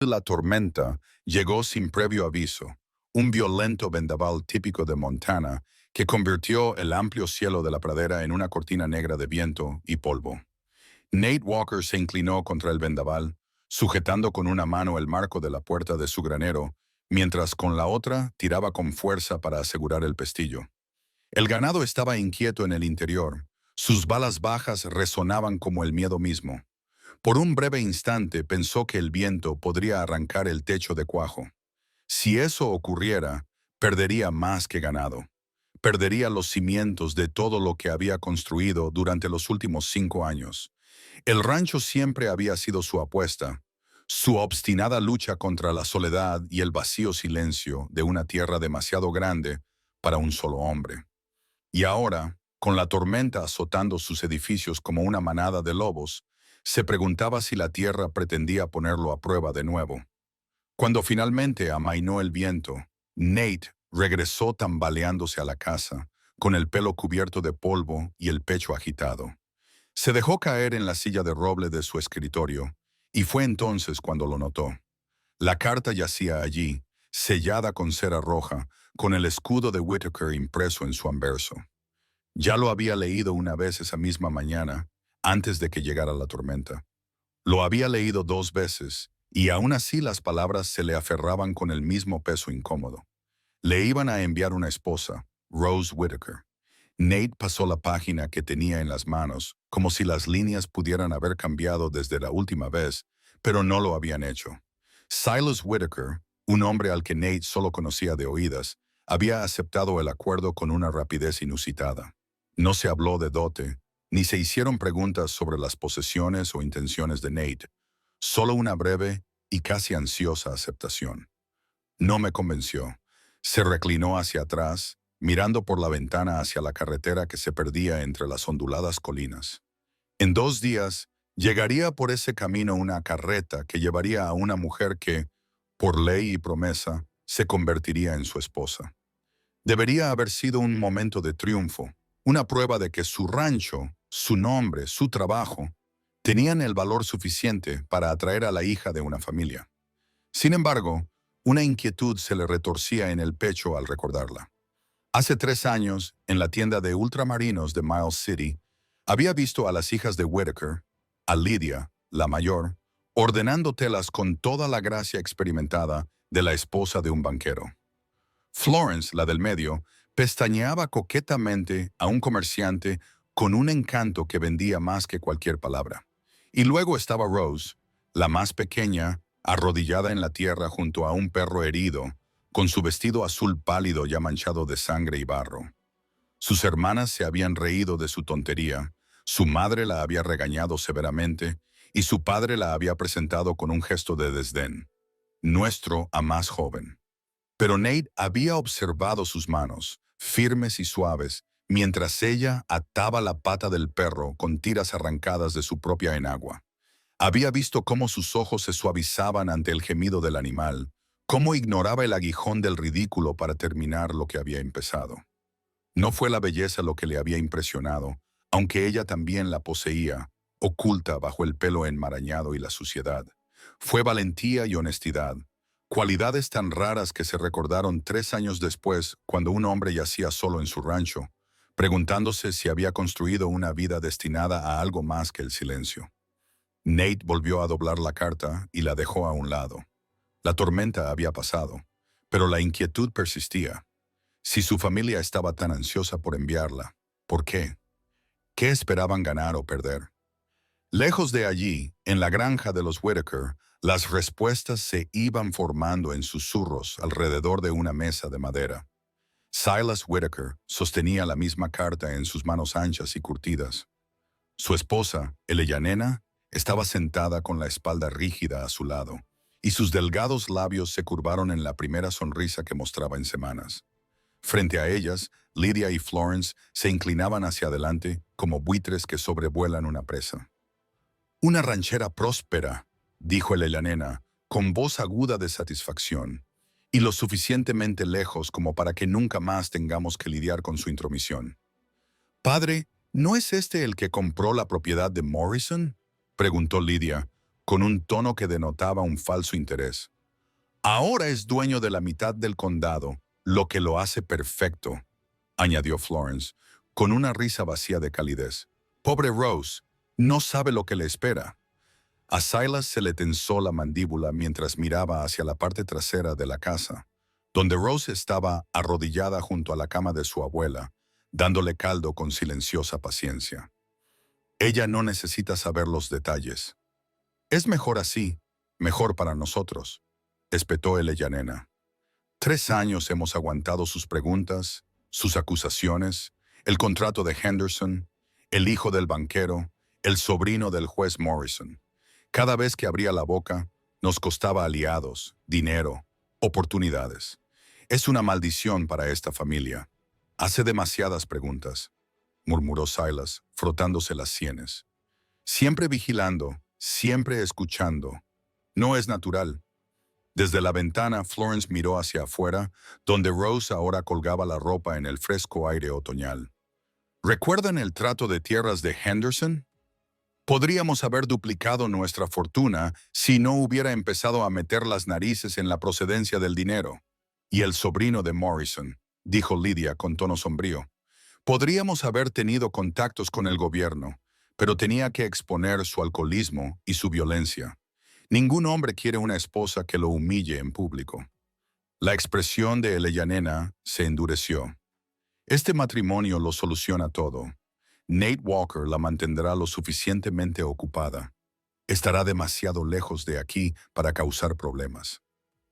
La tormenta llegó sin previo aviso, un violento vendaval típico de Montana que convirtió el amplio cielo de la pradera en una cortina negra de viento y polvo. Nate Walker se inclinó contra el vendaval, sujetando con una mano el marco de la puerta de su granero, mientras con la otra tiraba con fuerza para asegurar el pestillo. El ganado estaba inquieto en el interior. Sus balas bajas resonaban como el miedo mismo. Por un breve instante pensó que el viento podría arrancar el techo de cuajo. Si eso ocurriera, perdería más que ganado. Perdería los cimientos de todo lo que había construido durante los últimos 5 años. El rancho siempre había sido su apuesta, su obstinada lucha contra la soledad y el vacío silencio de una tierra demasiado grande para un solo hombre. Y ahora, con la tormenta azotando sus edificios como una manada de lobos, se preguntaba si la tierra pretendía ponerlo a prueba de nuevo. Cuando finalmente amainó el viento, Nate regresó tambaleándose a la casa, con el pelo cubierto de polvo y el pecho agitado. Se dejó caer en la silla de roble de su escritorio, y fue entonces cuando lo notó. La carta yacía allí, sellada con cera roja, con el escudo de Whitaker impreso en su anverso. Ya lo había leído una vez esa misma mañana, antes de que llegara la tormenta. Lo había leído 2 veces, y aún así las palabras se le aferraban con el mismo peso incómodo. Le iban a enviar una esposa, Rose Whitaker. Nate pasó la página que tenía en las manos, como si las líneas pudieran haber cambiado desde la última vez, pero no lo habían hecho. Silas Whitaker, un hombre al que Nate solo conocía de oídas, había aceptado el acuerdo con una rapidez inusitada. No se habló de dote, ni se hicieron preguntas sobre las posesiones o intenciones de Nate, solo una breve y casi ansiosa aceptación. No me convenció. Se reclinó hacia atrás, mirando por la ventana hacia la carretera que se perdía entre las onduladas colinas. En 2 días, llegaría por ese camino una carreta que llevaría a una mujer que, por ley y promesa, se convertiría en su esposa. Debería haber sido un momento de triunfo, una prueba de que su rancho, su nombre, su trabajo, tenían el valor suficiente para atraer a la hija de una familia. Sin embargo, una inquietud se le retorcía en el pecho al recordarla. Hace 3 años, en la tienda de ultramarinos de Miles City, había visto a las hijas de Whitaker, a Lydia, la mayor, ordenando telas con toda la gracia experimentada de la esposa de un banquero. Florence, la del medio, pestañeaba coquetamente a un comerciante con un encanto que vendía más que cualquier palabra. Y luego estaba Rose, la más pequeña, arrodillada en la tierra junto a un perro herido, con su vestido azul pálido ya manchado de sangre y barro. Sus hermanas se habían reído de su tontería, su madre la había regañado severamente y su padre la había presentado con un gesto de desdén. Nuestro a más joven. Pero Nate había observado sus manos, firmes y suaves, mientras ella ataba la pata del perro con tiras arrancadas de su propia enagua. Había visto cómo sus ojos se suavizaban ante el gemido del animal, cómo ignoraba el aguijón del ridículo para terminar lo que había empezado. No fue la belleza lo que le había impresionado, aunque ella también la poseía, oculta bajo el pelo enmarañado y la suciedad. Fue valentía y honestidad, cualidades tan raras que se recordaron 3 años después cuando un hombre yacía solo en su rancho, preguntándose si había construido una vida destinada a algo más que el silencio. Nate volvió a doblar la carta y la dejó a un lado. La tormenta había pasado, pero la inquietud persistía. Si su familia estaba tan ansiosa por enviarla, ¿por qué? ¿Qué esperaban ganar o perder? Lejos de allí, en la granja de los Whitaker, las respuestas se iban formando en susurros alrededor de una mesa de madera. Silas Whitaker sostenía la misma carta en sus manos anchas y curtidas. Su esposa, Eleyanena, estaba sentada con la espalda rígida a su lado, y sus delgados labios se curvaron en la primera sonrisa que mostraba en semanas. Frente a ellas, Lydia y Florence se inclinaban hacia adelante como buitres que sobrevuelan una presa. «Una ranchera próspera», dijo Eleyanena, con voz aguda de satisfacción, «y lo suficientemente lejos como para que nunca más tengamos que lidiar con su intromisión». «Padre, ¿no es este el que compró la propiedad de Morrison?», preguntó Lydia, con un tono que denotaba un falso interés. Ahora es dueño de la mitad del condado, lo que lo hace perfecto, añadió Florence, con una risa vacía de calidez. Pobre Rose, no sabe lo que le espera. A Silas se le tensó la mandíbula mientras miraba hacia la parte trasera de la casa, donde Rose estaba arrodillada junto a la cama de su abuela, dándole caldo con silenciosa paciencia. Ella no necesita saber los detalles. Es mejor así, mejor para nosotros, espetó Yanena. 3 años hemos aguantado sus preguntas, sus acusaciones, el contrato de Henderson, el hijo del banquero, el sobrino del juez Morrison. Cada vez que abría la boca, nos costaba aliados, dinero, oportunidades. Es una maldición para esta familia. Hace demasiadas preguntas, murmuró Silas, frotándose las sienes. Siempre vigilando, siempre escuchando. No es natural. Desde la ventana, Florence miró hacia afuera, donde Rose ahora colgaba la ropa en el fresco aire otoñal. ¿Recuerdan el trato de tierras de Henderson? Podríamos haber duplicado nuestra fortuna si no hubiera empezado a meter las narices en la procedencia del dinero. Y el sobrino de Morrison, dijo Lydia con tono sombrío. Podríamos haber tenido contactos con el gobierno, pero tenía que exponer su alcoholismo y su violencia. Ningún hombre quiere una esposa que lo humille en público. La expresión de Yanena se endureció. Este matrimonio lo soluciona todo. Nate Walker la mantendrá lo suficientemente ocupada. Estará demasiado lejos de aquí para causar problemas.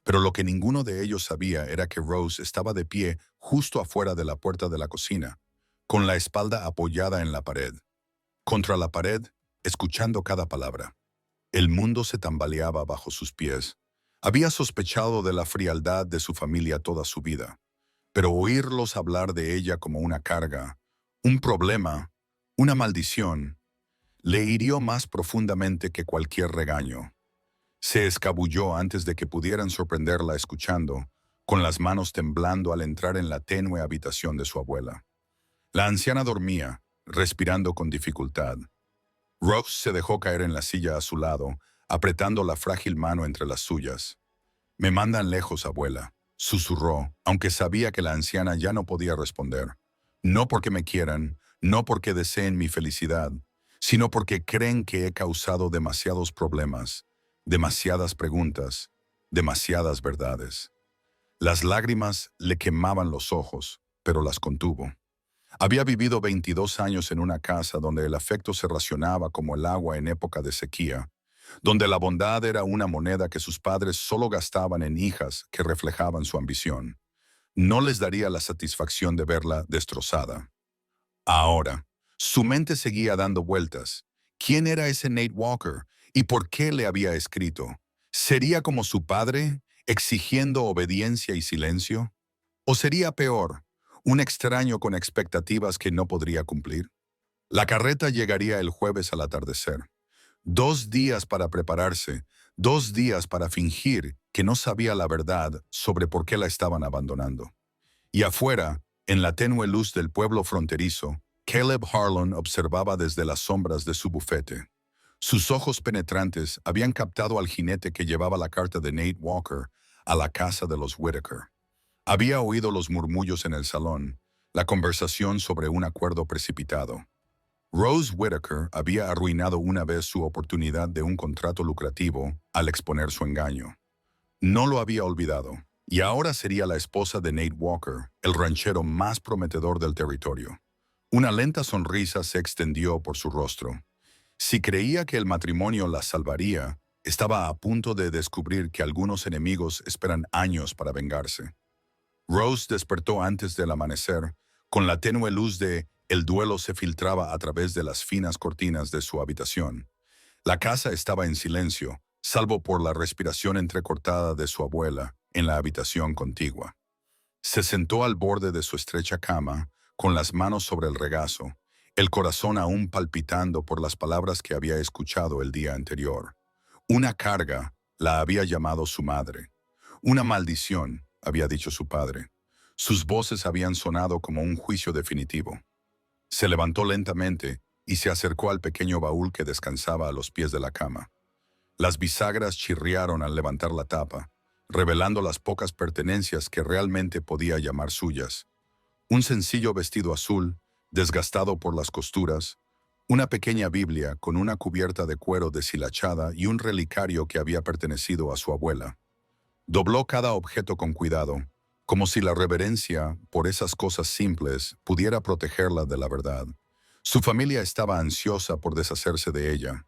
Pero lo que ninguno de ellos sabía era que Rose estaba de pie justo afuera de la puerta de la cocina, con la espalda apoyada en la pared. Contra la pared, escuchando cada palabra. El mundo se tambaleaba bajo sus pies. Había sospechado de la frialdad de su familia toda su vida, pero oírlos hablar de ella como una carga, un problema, una maldición, le hirió más profundamente que cualquier regaño. Se escabulló antes de que pudieran sorprenderla escuchando, con las manos temblando al entrar en la tenue habitación de su abuela. La anciana dormía, respirando con dificultad. Rose se dejó caer en la silla a su lado, apretando la frágil mano entre las suyas. «Me mandan lejos, abuela», susurró, aunque sabía que la anciana ya no podía responder. «No porque me quieran, no porque deseen mi felicidad, sino porque creen que he causado demasiados problemas, demasiadas preguntas, demasiadas verdades». Las lágrimas le quemaban los ojos, pero las contuvo. Había vivido 22 años en una casa donde el afecto se racionaba como el agua en época de sequía, donde la bondad era una moneda que sus padres solo gastaban en hijas que reflejaban su ambición. No les daría la satisfacción de verla destrozada. Ahora, su mente seguía dando vueltas. ¿Quién era ese Nate Walker y por qué le había escrito? ¿Sería como su padre, exigiendo obediencia y silencio? ¿O sería peor, un extraño con expectativas que no podría cumplir? La carreta llegaría el jueves al atardecer. 2 días para prepararse, 2 días para fingir que no sabía la verdad sobre por qué la estaban abandonando. Y afuera, en la tenue luz del pueblo fronterizo, Caleb Harlan observaba desde las sombras de su bufete. Sus ojos penetrantes habían captado al jinete que llevaba la carta de Nate Walker a la casa de los Whitaker. Había oído los murmullos en el salón, la conversación sobre un acuerdo precipitado. Rose Whitaker había arruinado una vez su oportunidad de un contrato lucrativo al exponer su engaño. No lo había olvidado, y ahora sería la esposa de Nate Walker, el ranchero más prometedor del territorio. Una lenta sonrisa se extendió por su rostro. Si creía que el matrimonio la salvaría, estaba a punto de descubrir que algunos enemigos esperan años para vengarse. Rose despertó antes del amanecer, con la tenue luz de el duelo se filtraba a través de las finas cortinas de su habitación. La casa estaba en silencio, salvo por la respiración entrecortada de su abuela en la habitación contigua. Se sentó al borde de su estrecha cama, con las manos sobre el regazo, el corazón aún palpitando por las palabras que había escuchado el día anterior. Una carga, la había llamado su madre. Una maldición, había dicho su padre. Sus voces habían sonado como un juicio definitivo. Se levantó lentamente y se acercó al pequeño baúl que descansaba a los pies de la cama. Las bisagras chirriaron al levantar la tapa, revelando las pocas pertenencias que realmente podía llamar suyas. Un sencillo vestido azul, desgastado por las costuras, una pequeña Biblia con una cubierta de cuero deshilachada y un relicario que había pertenecido a su abuela. Dobló cada objeto con cuidado, como si la reverencia por esas cosas simples pudiera protegerla de la verdad. Su familia estaba ansiosa por deshacerse de ella.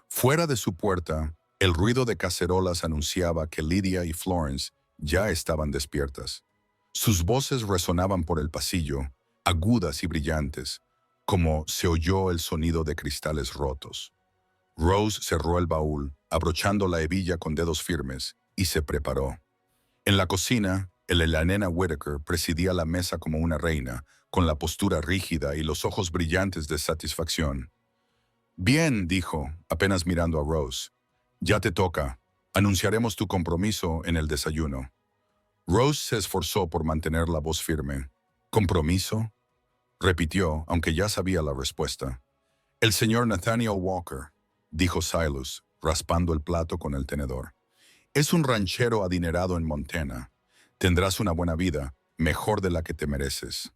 Fuera de su puerta, el ruido de cacerolas anunciaba que Lydia y Florence ya estaban despiertas. Sus voces resonaban por el pasillo, agudas y brillantes, como se oyó el sonido de cristales rotos. Rose cerró el baúl, abrochando la hebilla con dedos firmes, y se preparó. En la cocina, la nena Whittaker presidía la mesa como una reina, con la postura rígida y los ojos brillantes de satisfacción. Bien, dijo, apenas mirando a Rose. Ya te toca. Anunciaremos tu compromiso en el desayuno. Rose se esforzó por mantener la voz firme. ¿Compromiso? Repitió, aunque ya sabía la respuesta. El señor Nathaniel Walker, dijo Silas, raspando el plato con el tenedor. Es un ranchero adinerado en Montana. Tendrás una buena vida, mejor de la que te mereces.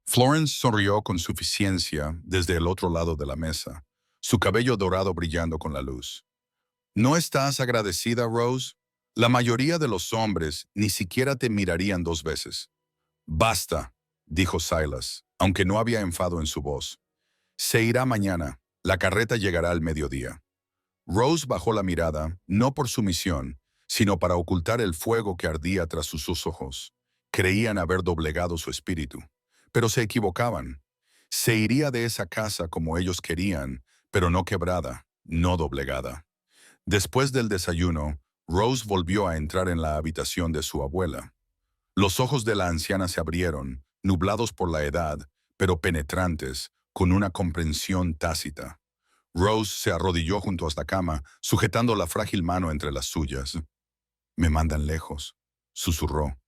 Florence sonrió con suficiencia desde el otro lado de la mesa, su cabello dorado brillando con la luz. ¿No estás agradecida, Rose? La mayoría de los hombres ni siquiera te mirarían dos veces. Basta, dijo Silas, aunque no había enfado en su voz. Se irá mañana. La carreta llegará al mediodía. Rose bajó la mirada, no por sumisión, sino para ocultar el fuego que ardía tras sus ojos. Creían haber doblegado su espíritu, pero se equivocaban. Se iría de esa casa como ellos querían, pero no quebrada, no doblegada. Después del desayuno, Rose volvió a entrar en la habitación de su abuela. Los ojos de la anciana se abrieron, nublados por la edad, pero penetrantes, con una comprensión tácita. Rose se arrodilló junto a la cama, sujetando la frágil mano entre las suyas. «Me mandan lejos», susurró,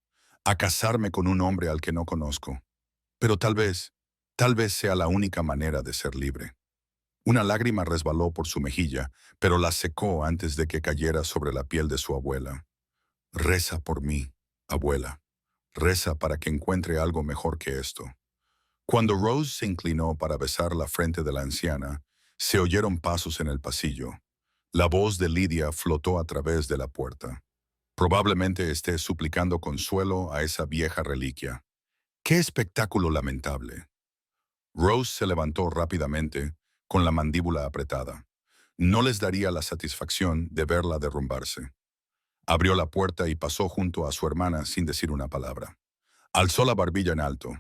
«a casarme con un hombre al que no conozco. Pero tal vez sea la única manera de ser libre». Una lágrima resbaló por su mejilla, pero la secó antes de que cayera sobre la piel de su abuela. «Reza por mí, abuela. Reza para que encuentre algo mejor que esto». Cuando Rose se inclinó para besar la frente de la anciana, se oyeron pasos en el pasillo. La voz de Lydia flotó a través de la puerta. Probablemente esté suplicando consuelo a esa vieja reliquia. ¡Qué espectáculo lamentable! Rose se levantó rápidamente, con la mandíbula apretada. No les daría la satisfacción de verla derrumbarse. Abrió la puerta y pasó junto a su hermana sin decir una palabra. Alzó la barbilla en alto.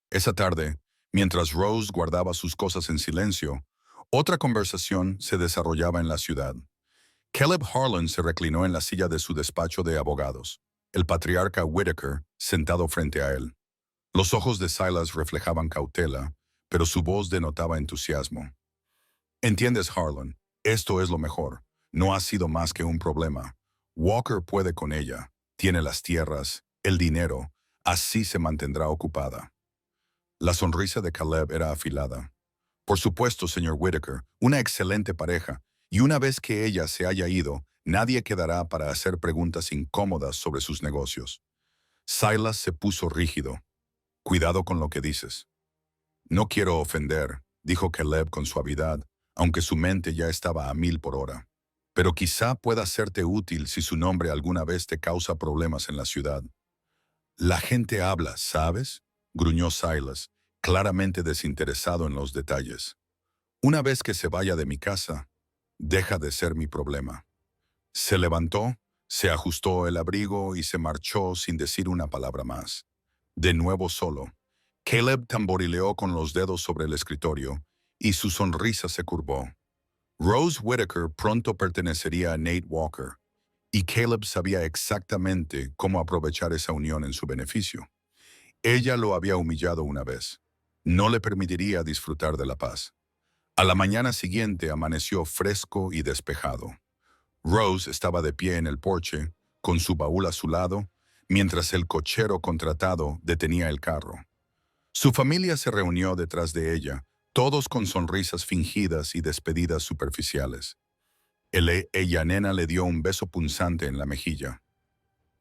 Esa tarde, mientras Rose guardaba sus cosas en silencio, otra conversación se desarrollaba en la ciudad. Caleb Harlan se reclinó en la silla de su despacho de abogados, el patriarca Whittaker sentado frente a él. Los ojos de Silas reflejaban cautela, pero su voz denotaba entusiasmo. «Entiendes, Harlan, esto es lo mejor. No ha sido más que un problema. Walker puede con ella, tiene las tierras, el dinero, así se mantendrá ocupada». La sonrisa de Caleb era afilada. «Por supuesto, señor Whittaker, una excelente pareja, y una vez que ella se haya ido, nadie quedará para hacer preguntas incómodas sobre sus negocios». Silas se puso rígido. «Cuidado con lo que dices». «No quiero ofender», dijo Caleb con suavidad, aunque su mente ya estaba a 1000 por hora. «Pero quizá pueda serte útil si su nombre alguna vez te causa problemas en la ciudad». «La gente habla, ¿sabes?», gruñó Silas, claramente desinteresado en los detalles. «Una vez que se vaya de mi casa, deja de ser mi problema». Se levantó, se ajustó el abrigo y se marchó sin decir una palabra más. De nuevo solo, Caleb tamborileó con los dedos sobre el escritorio y su sonrisa se curvó. Rose Whittaker pronto pertenecería a Nate Walker, y Caleb sabía exactamente cómo aprovechar esa unión en su beneficio. Ella lo había humillado una vez. No le permitiría disfrutar de la paz. A la mañana siguiente amaneció fresco y despejado. Rose estaba de pie en el porche, con su baúl a su lado, mientras el cochero contratado detenía el carro. Su familia se reunió detrás de ella, todos con sonrisas fingidas y despedidas superficiales. Ella nena le dio un beso punzante en la mejilla.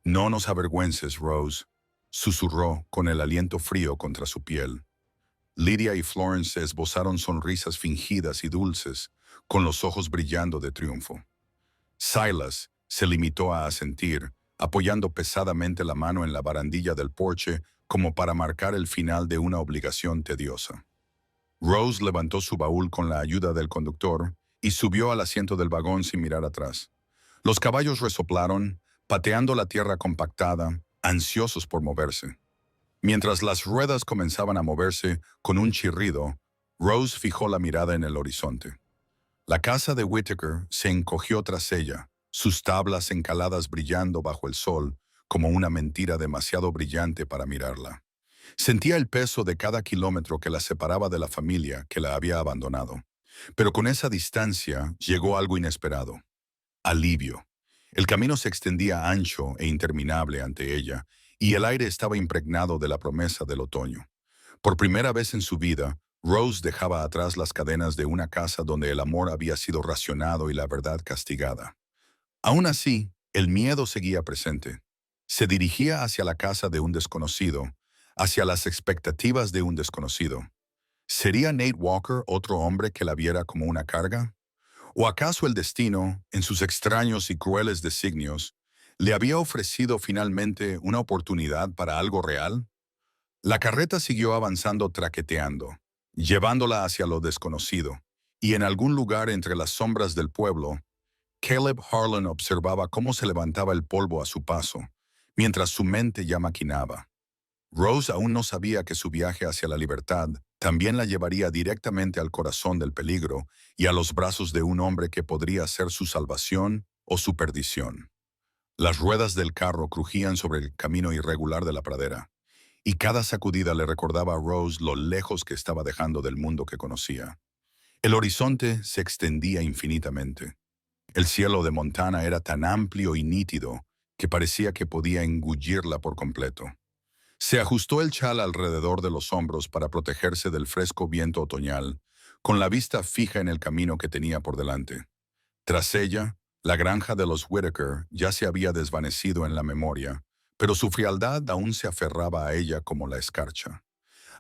No nos avergüences, Rose, susurró con el aliento frío contra su piel. Lydia y Florence esbozaron sonrisas fingidas y dulces, con los ojos brillando de triunfo. Silas se limitó a asentir, apoyando pesadamente la mano en la barandilla del porche como para marcar el final de una obligación tediosa. Rose levantó su baúl con la ayuda del conductor y subió al asiento del vagón sin mirar atrás. Los caballos resoplaron, pateando la tierra compactada, ansiosos por moverse. Mientras las ruedas comenzaban a moverse con un chirrido, Rose fijó la mirada en el horizonte. La casa de Whittaker se encogió tras ella, sus tablas encaladas brillando bajo el sol como una mentira demasiado brillante para mirarla. Sentía el peso de cada kilómetro que la separaba de la familia que la había abandonado. Pero con esa distancia llegó algo inesperado. Alivio. El camino se extendía ancho e interminable ante ella, y el aire estaba impregnado de la promesa del otoño. Por primera vez en su vida, Rose dejaba atrás las cadenas de una casa donde el amor había sido racionado y la verdad castigada. Aún así, el miedo seguía presente. Se dirigía hacia la casa de un desconocido, hacia las expectativas de un desconocido. ¿Sería Nate Walker otro hombre que la viera como una carga? ¿O acaso el destino, en sus extraños y crueles designios, le había ofrecido finalmente una oportunidad para algo real? La carreta siguió avanzando traqueteando, llevándola hacia lo desconocido, y en algún lugar entre las sombras del pueblo, Caleb Harlan observaba cómo se levantaba el polvo a su paso, mientras su mente ya maquinaba. Rose aún no sabía que su viaje hacia la libertad también la llevaría directamente al corazón del peligro y a los brazos de un hombre que podría ser su salvación o su perdición. Las ruedas del carro crujían sobre el camino irregular de la pradera, y cada sacudida le recordaba a Rose lo lejos que estaba dejando del mundo que conocía. El horizonte se extendía infinitamente. El cielo de Montana era tan amplio y nítido que parecía que podía engullirla por completo. Se ajustó el chal alrededor de los hombros para protegerse del fresco viento otoñal, con la vista fija en el camino que tenía por delante. Tras ella, la granja de los Whittaker ya se había desvanecido en la memoria, pero su frialdad aún se aferraba a ella como la escarcha.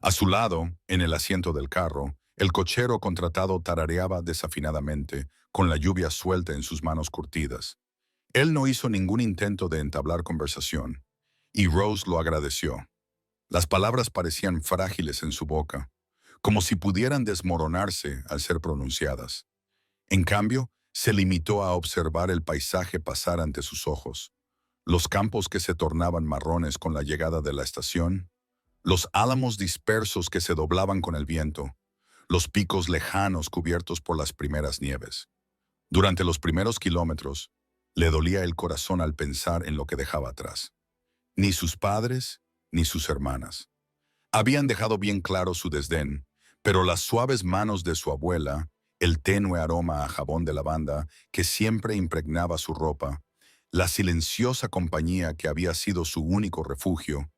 A su lado, en el asiento del carro, el cochero contratado tarareaba desafinadamente, con la lluvia suelta en sus manos curtidas. Él no hizo ningún intento de entablar conversación, y Rose lo agradeció. Las palabras parecían frágiles en su boca, como si pudieran desmoronarse al ser pronunciadas. En cambio, se limitó a observar el paisaje pasar ante sus ojos, los campos que se tornaban marrones con la llegada de la estación, los álamos dispersos que se doblaban con el viento, los picos lejanos cubiertos por las primeras nieves. Durante los primeros kilómetros, le dolía el corazón al pensar en lo que dejaba atrás. Ni sus padres, ni sus hermanas. Habían dejado bien claro su desdén, pero las suaves manos de su abuela, el tenue aroma a jabón de lavanda que siempre impregnaba su ropa, la silenciosa compañía que había sido su único refugio,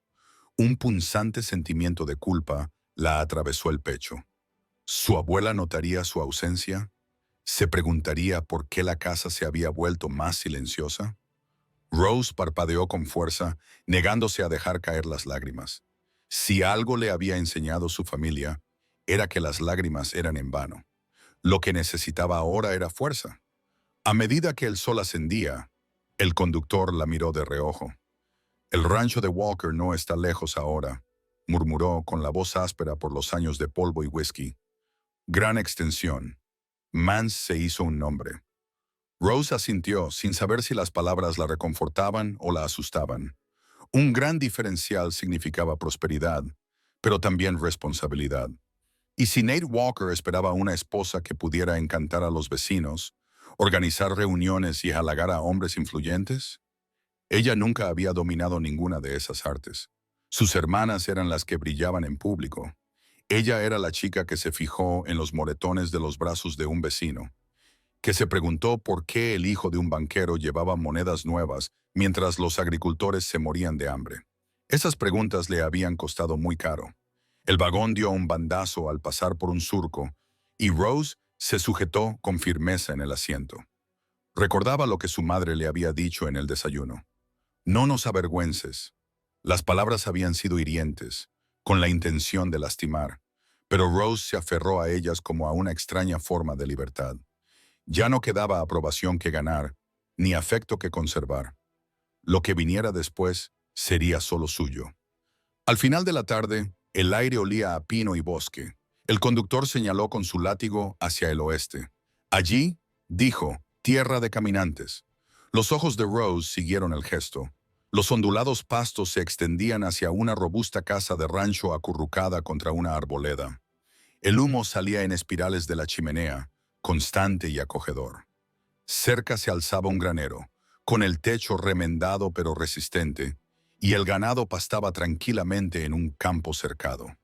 un punzante sentimiento de culpa la atravesó el pecho. ¿Su abuela notaría su ausencia? ¿Se preguntaría por qué la casa se había vuelto más silenciosa? Rose parpadeó con fuerza, negándose a dejar caer las lágrimas. Si algo le había enseñado su familia, era que las lágrimas eran en vano. Lo que necesitaba ahora era fuerza. A medida que el sol ascendía, el conductor la miró de reojo. «El rancho de Walker no está lejos ahora», murmuró con la voz áspera por los años de polvo y whisky. «Gran extensión. Mance se hizo un nombre». Rose asintió sin saber si las palabras la reconfortaban o la asustaban. Un gran diferencial significaba prosperidad, pero también responsabilidad. ¿Y si Nate Walker esperaba una esposa que pudiera encantar a los vecinos, organizar reuniones y halagar a hombres influyentes? Ella nunca había dominado ninguna de esas artes. Sus hermanas eran las que brillaban en público. Ella era la chica que se fijó en los moretones de los brazos de un vecino, que se preguntó por qué el hijo de un banquero llevaba monedas nuevas mientras los agricultores se morían de hambre. Esas preguntas le habían costado muy caro. El vagón dio un bandazo al pasar por un surco, y Rose se sujetó con firmeza en el asiento. Recordaba lo que su madre le había dicho en el desayuno. No nos avergüences. Las palabras habían sido hirientes, con la intención de lastimar, pero Rose se aferró a ellas como a una extraña forma de libertad. Ya no quedaba aprobación que ganar, ni afecto que conservar. Lo que viniera después sería solo suyo. Al final de la tarde, el aire olía a pino y bosque. El conductor señaló con su látigo hacia el oeste. Allí, dijo, tierra de caminantes. Los ojos de Rose siguieron el gesto. Los ondulados pastos se extendían hacia una robusta casa de rancho acurrucada contra una arboleda. El humo salía en espirales de la chimenea, constante y acogedor. Cerca se alzaba un granero, con el techo remendado pero resistente, y el ganado pastaba tranquilamente en un campo cercado.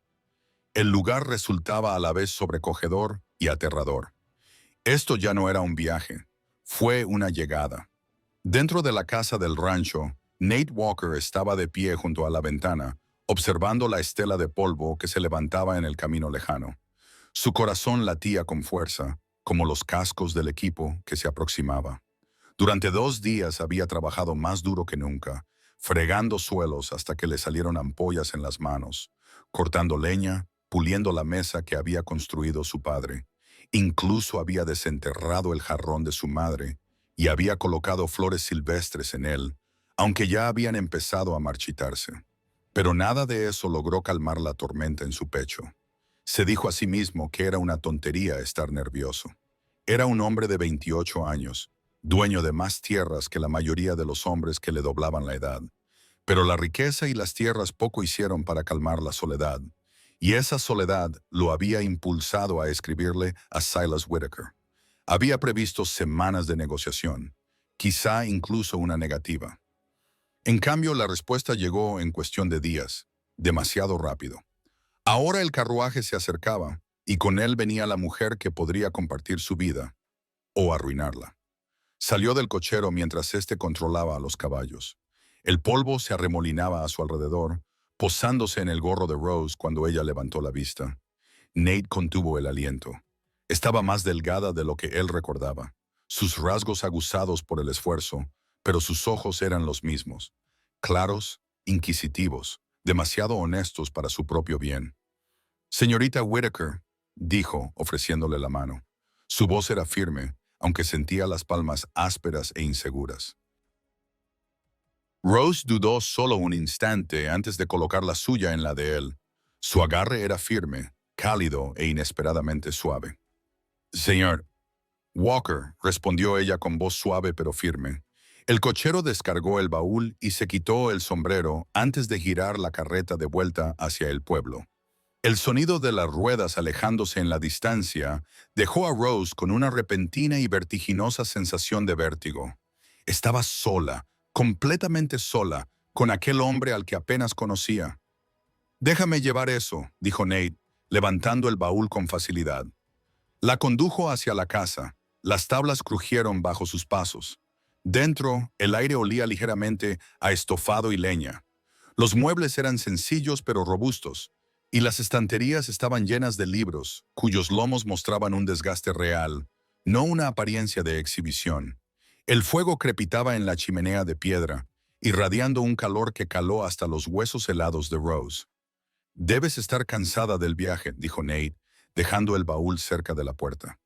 El lugar resultaba a la vez sobrecogedor y aterrador. Esto ya no era un viaje, fue una llegada. Dentro de la casa del rancho, Nate Walker estaba de pie junto a la ventana, observando la estela de polvo que se levantaba en el camino lejano. Su corazón latía con fuerza, como los cascos del equipo que se aproximaba. Durante 2 días había trabajado más duro que nunca, fregando suelos hasta que le salieron ampollas en las manos, cortando leña, puliendo la mesa que había construido su padre. Incluso había desenterrado el jarrón de su madre y había colocado flores silvestres en él, aunque ya habían empezado a marchitarse. Pero nada de eso logró calmar la tormenta en su pecho. Se dijo a sí mismo que era una tontería estar nervioso. Era un hombre de 28 años, dueño de más tierras que la mayoría de los hombres que le doblaban la edad. Pero la riqueza y las tierras poco hicieron para calmar la soledad, y esa soledad lo había impulsado a escribirle a Silas Whitaker. Había previsto semanas de negociación, quizá incluso una negativa. En cambio, la respuesta llegó en cuestión de días, demasiado rápido. Ahora el carruaje se acercaba, y con él venía la mujer que podría compartir su vida, o arruinarla. Salió del cochero mientras éste controlaba a los caballos. El polvo se arremolinaba a su alrededor, posándose en el gorro de Rose cuando ella levantó la vista. Nate contuvo el aliento. Estaba más delgada de lo que él recordaba, sus rasgos aguzados por el esfuerzo, pero sus ojos eran los mismos, claros, inquisitivos, demasiado honestos para su propio bien. Señorita Whitaker, dijo, ofreciéndole la mano. Su voz era firme, aunque sentía las palmas ásperas e inseguras. Rose dudó solo un instante antes de colocar la suya en la de él. Su agarre era firme, cálido e inesperadamente suave. Señor Walker, respondió ella con voz suave pero firme. El cochero descargó el baúl y se quitó el sombrero antes de girar la carreta de vuelta hacia el pueblo. El sonido de las ruedas alejándose en la distancia dejó a Rose con una repentina y vertiginosa sensación de vértigo. Estaba sola, completamente sola, con aquel hombre al que apenas conocía. «Déjame llevar eso», dijo Nate, levantando el baúl con facilidad. La condujo hacia la casa. Las tablas crujieron bajo sus pasos. Dentro, el aire olía ligeramente a estofado y leña. Los muebles eran sencillos pero robustos, y las estanterías estaban llenas de libros, cuyos lomos mostraban un desgaste real, no una apariencia de exhibición. El fuego crepitaba en la chimenea de piedra, irradiando un calor que caló hasta los huesos helados de Rose. «Debes estar cansada del viaje», dijo Nate, dejando el baúl cerca de la puerta.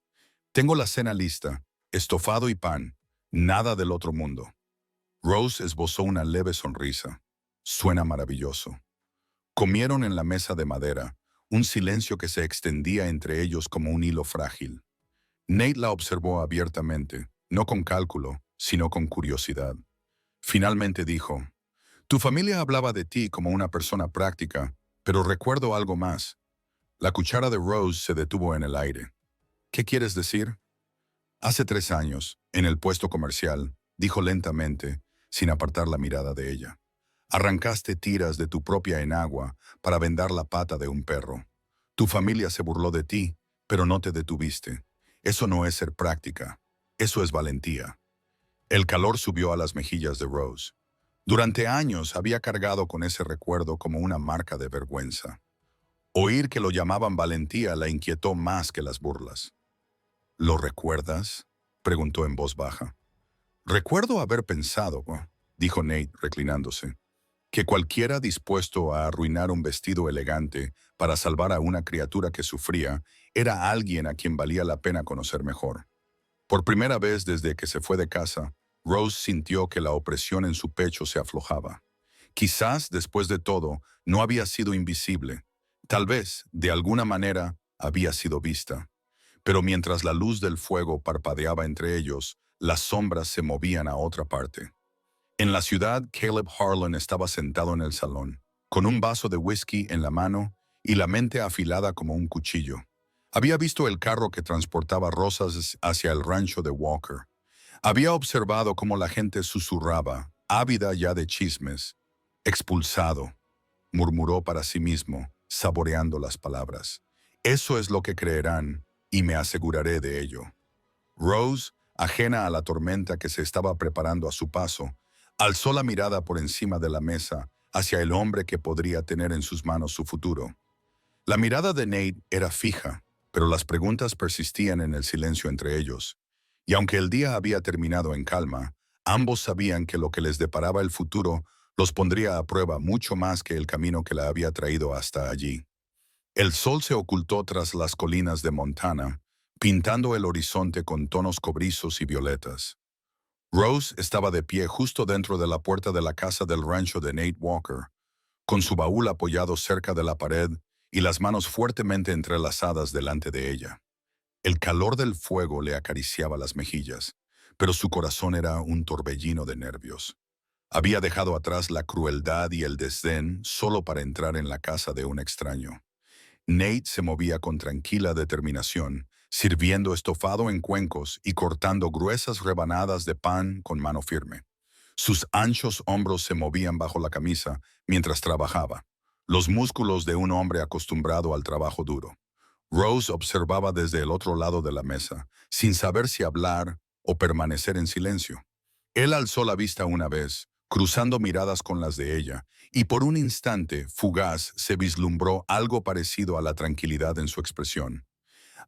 «Tengo la cena lista, estofado y pan, nada del otro mundo». Rose esbozó una leve sonrisa. «Suena maravilloso». Comieron en la mesa de madera, un silencio que se extendía entre ellos como un hilo frágil. Nate la observó abiertamente, no con cálculo, sino con curiosidad. Finalmente dijo, «Tu familia hablaba de ti como una persona práctica, pero recuerdo algo más». La cuchara de Rose se detuvo en el aire. «¿Qué quieres decir?» «Hace 3 años, en el puesto comercial», dijo lentamente, sin apartar la mirada de ella. «Arrancaste tiras de tu propia enagua para vendar la pata de un perro. Tu familia se burló de ti, pero no te detuviste. Eso no es ser práctica, eso es valentía». El calor subió a las mejillas de Rose. Durante años había cargado con ese recuerdo como una marca de vergüenza. Oír que lo llamaban valentía la inquietó más que las burlas. «¿Lo recuerdas?», preguntó en voz baja. Recuerdo haber pensado, dijo Nate reclinándose, que cualquiera dispuesto a arruinar un vestido elegante para salvar a una criatura que sufría era alguien a quien valía la pena conocer mejor. Por primera vez desde que se fue de casa, Rose sintió que la opresión en su pecho se aflojaba. Quizás, después de todo, no había sido invisible. Tal vez, de alguna manera, había sido vista. Pero mientras la luz del fuego parpadeaba entre ellos, las sombras se movían a otra parte. En la ciudad, Caleb Harlan estaba sentado en el salón, con un vaso de whisky en la mano y la mente afilada como un cuchillo. Había visto el carro que transportaba rosas hacia el rancho de Walker. Había observado cómo la gente susurraba, ávida ya de chismes. Expulsado, murmuró para sí mismo, saboreando las palabras. Eso es lo que creerán, y me aseguraré de ello. Rose, ajena a la tormenta que se estaba preparando a su paso, alzó la mirada por encima de la mesa hacia el hombre que podría tener en sus manos su futuro. La mirada de Nate era fija, pero las preguntas persistían en el silencio entre ellos. Y aunque el día había terminado en calma, ambos sabían que lo que les deparaba el futuro los pondría a prueba mucho más que el camino que la había traído hasta allí. El sol se ocultó tras las colinas de Montana, pintando el horizonte con tonos cobrizos y violetas. Rose estaba de pie justo dentro de la puerta de la casa del rancho de Nate Walker, con su baúl apoyado cerca de la pared y las manos fuertemente entrelazadas delante de ella. El calor del fuego le acariciaba las mejillas, pero su corazón era un torbellino de nervios. Había dejado atrás la crueldad y el desdén solo para entrar en la casa de un extraño. Nate se movía con tranquila determinación, sirviendo estofado en cuencos y cortando gruesas rebanadas de pan con mano firme. Sus anchos hombros se movían bajo la camisa mientras trabajaba, los músculos de un hombre acostumbrado al trabajo duro. Rose observaba desde el otro lado de la mesa, sin saber si hablar o permanecer en silencio. Él alzó la vista una vez, cruzando miradas con las de ella, y por un instante, fugaz, se vislumbró algo parecido a la tranquilidad en su expresión.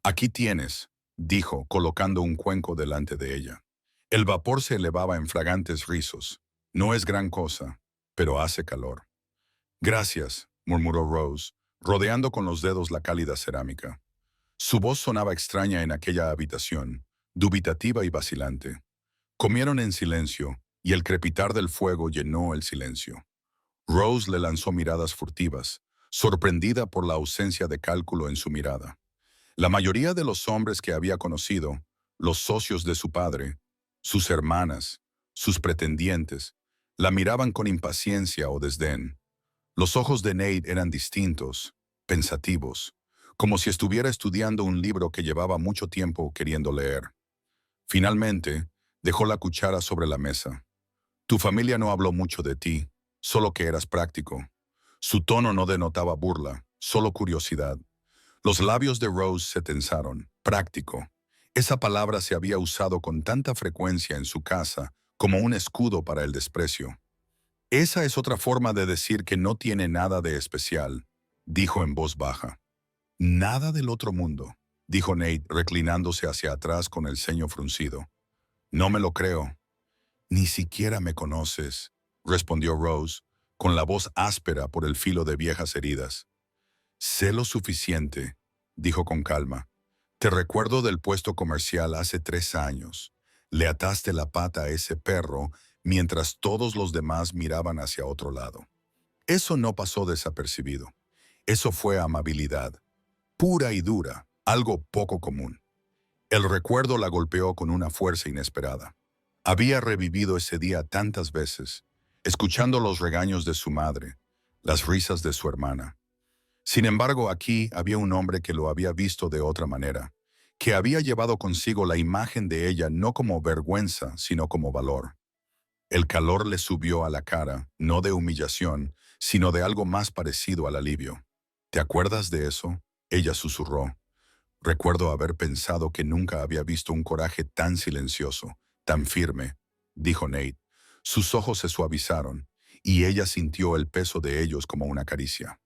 «Aquí tienes», dijo, colocando un cuenco delante de ella. El vapor se elevaba en fragantes rizos. «No es gran cosa, pero hace calor». «Gracias», murmuró Rose, rodeando con los dedos la cálida cerámica. Su voz sonaba extraña en aquella habitación, dubitativa y vacilante. Comieron en silencio, y el crepitar del fuego llenó el silencio. Rose le lanzó miradas furtivas, sorprendida por la ausencia de cálculo en su mirada. La mayoría de los hombres que había conocido, los socios de su padre, sus hermanas, sus pretendientes, la miraban con impaciencia o desdén. Los ojos de Nate eran distintos, pensativos, como si estuviera estudiando un libro que llevaba mucho tiempo queriendo leer. Finalmente, dejó la cuchara sobre la mesa. «Tu familia no habló mucho de ti, solo que eras práctico». Su tono no denotaba burla, solo curiosidad. Los labios de Rose se tensaron. Práctico. Esa palabra se había usado con tanta frecuencia en su casa como un escudo para el desprecio. «Esa es otra forma de decir que no tiene nada de especial», dijo en voz baja. «Nada del otro mundo», dijo Nate, reclinándose hacia atrás con el ceño fruncido. «No me lo creo». «Ni siquiera me conoces», respondió Rose, con la voz áspera por el filo de viejas heridas. «Sé lo suficiente», dijo con calma. «Te recuerdo del puesto comercial hace 3 años. Le ataste la pata a ese perro mientras todos los demás miraban hacia otro lado. Eso no pasó desapercibido. Eso fue amabilidad, pura y dura, algo poco común». El recuerdo la golpeó con una fuerza inesperada. Había revivido ese día tantas veces, escuchando los regaños de su madre, las risas de su hermana. Sin embargo, aquí había un hombre que lo había visto de otra manera, que había llevado consigo la imagen de ella no como vergüenza, sino como valor. El calor le subió a la cara, no de humillación, sino de algo más parecido al alivio. «¿Te acuerdas de eso?», ella susurró. «Recuerdo haber pensado que nunca había visto un coraje tan silencioso, tan firme», dijo Nate. Sus ojos se suavizaron, y ella sintió el peso de ellos como una caricia.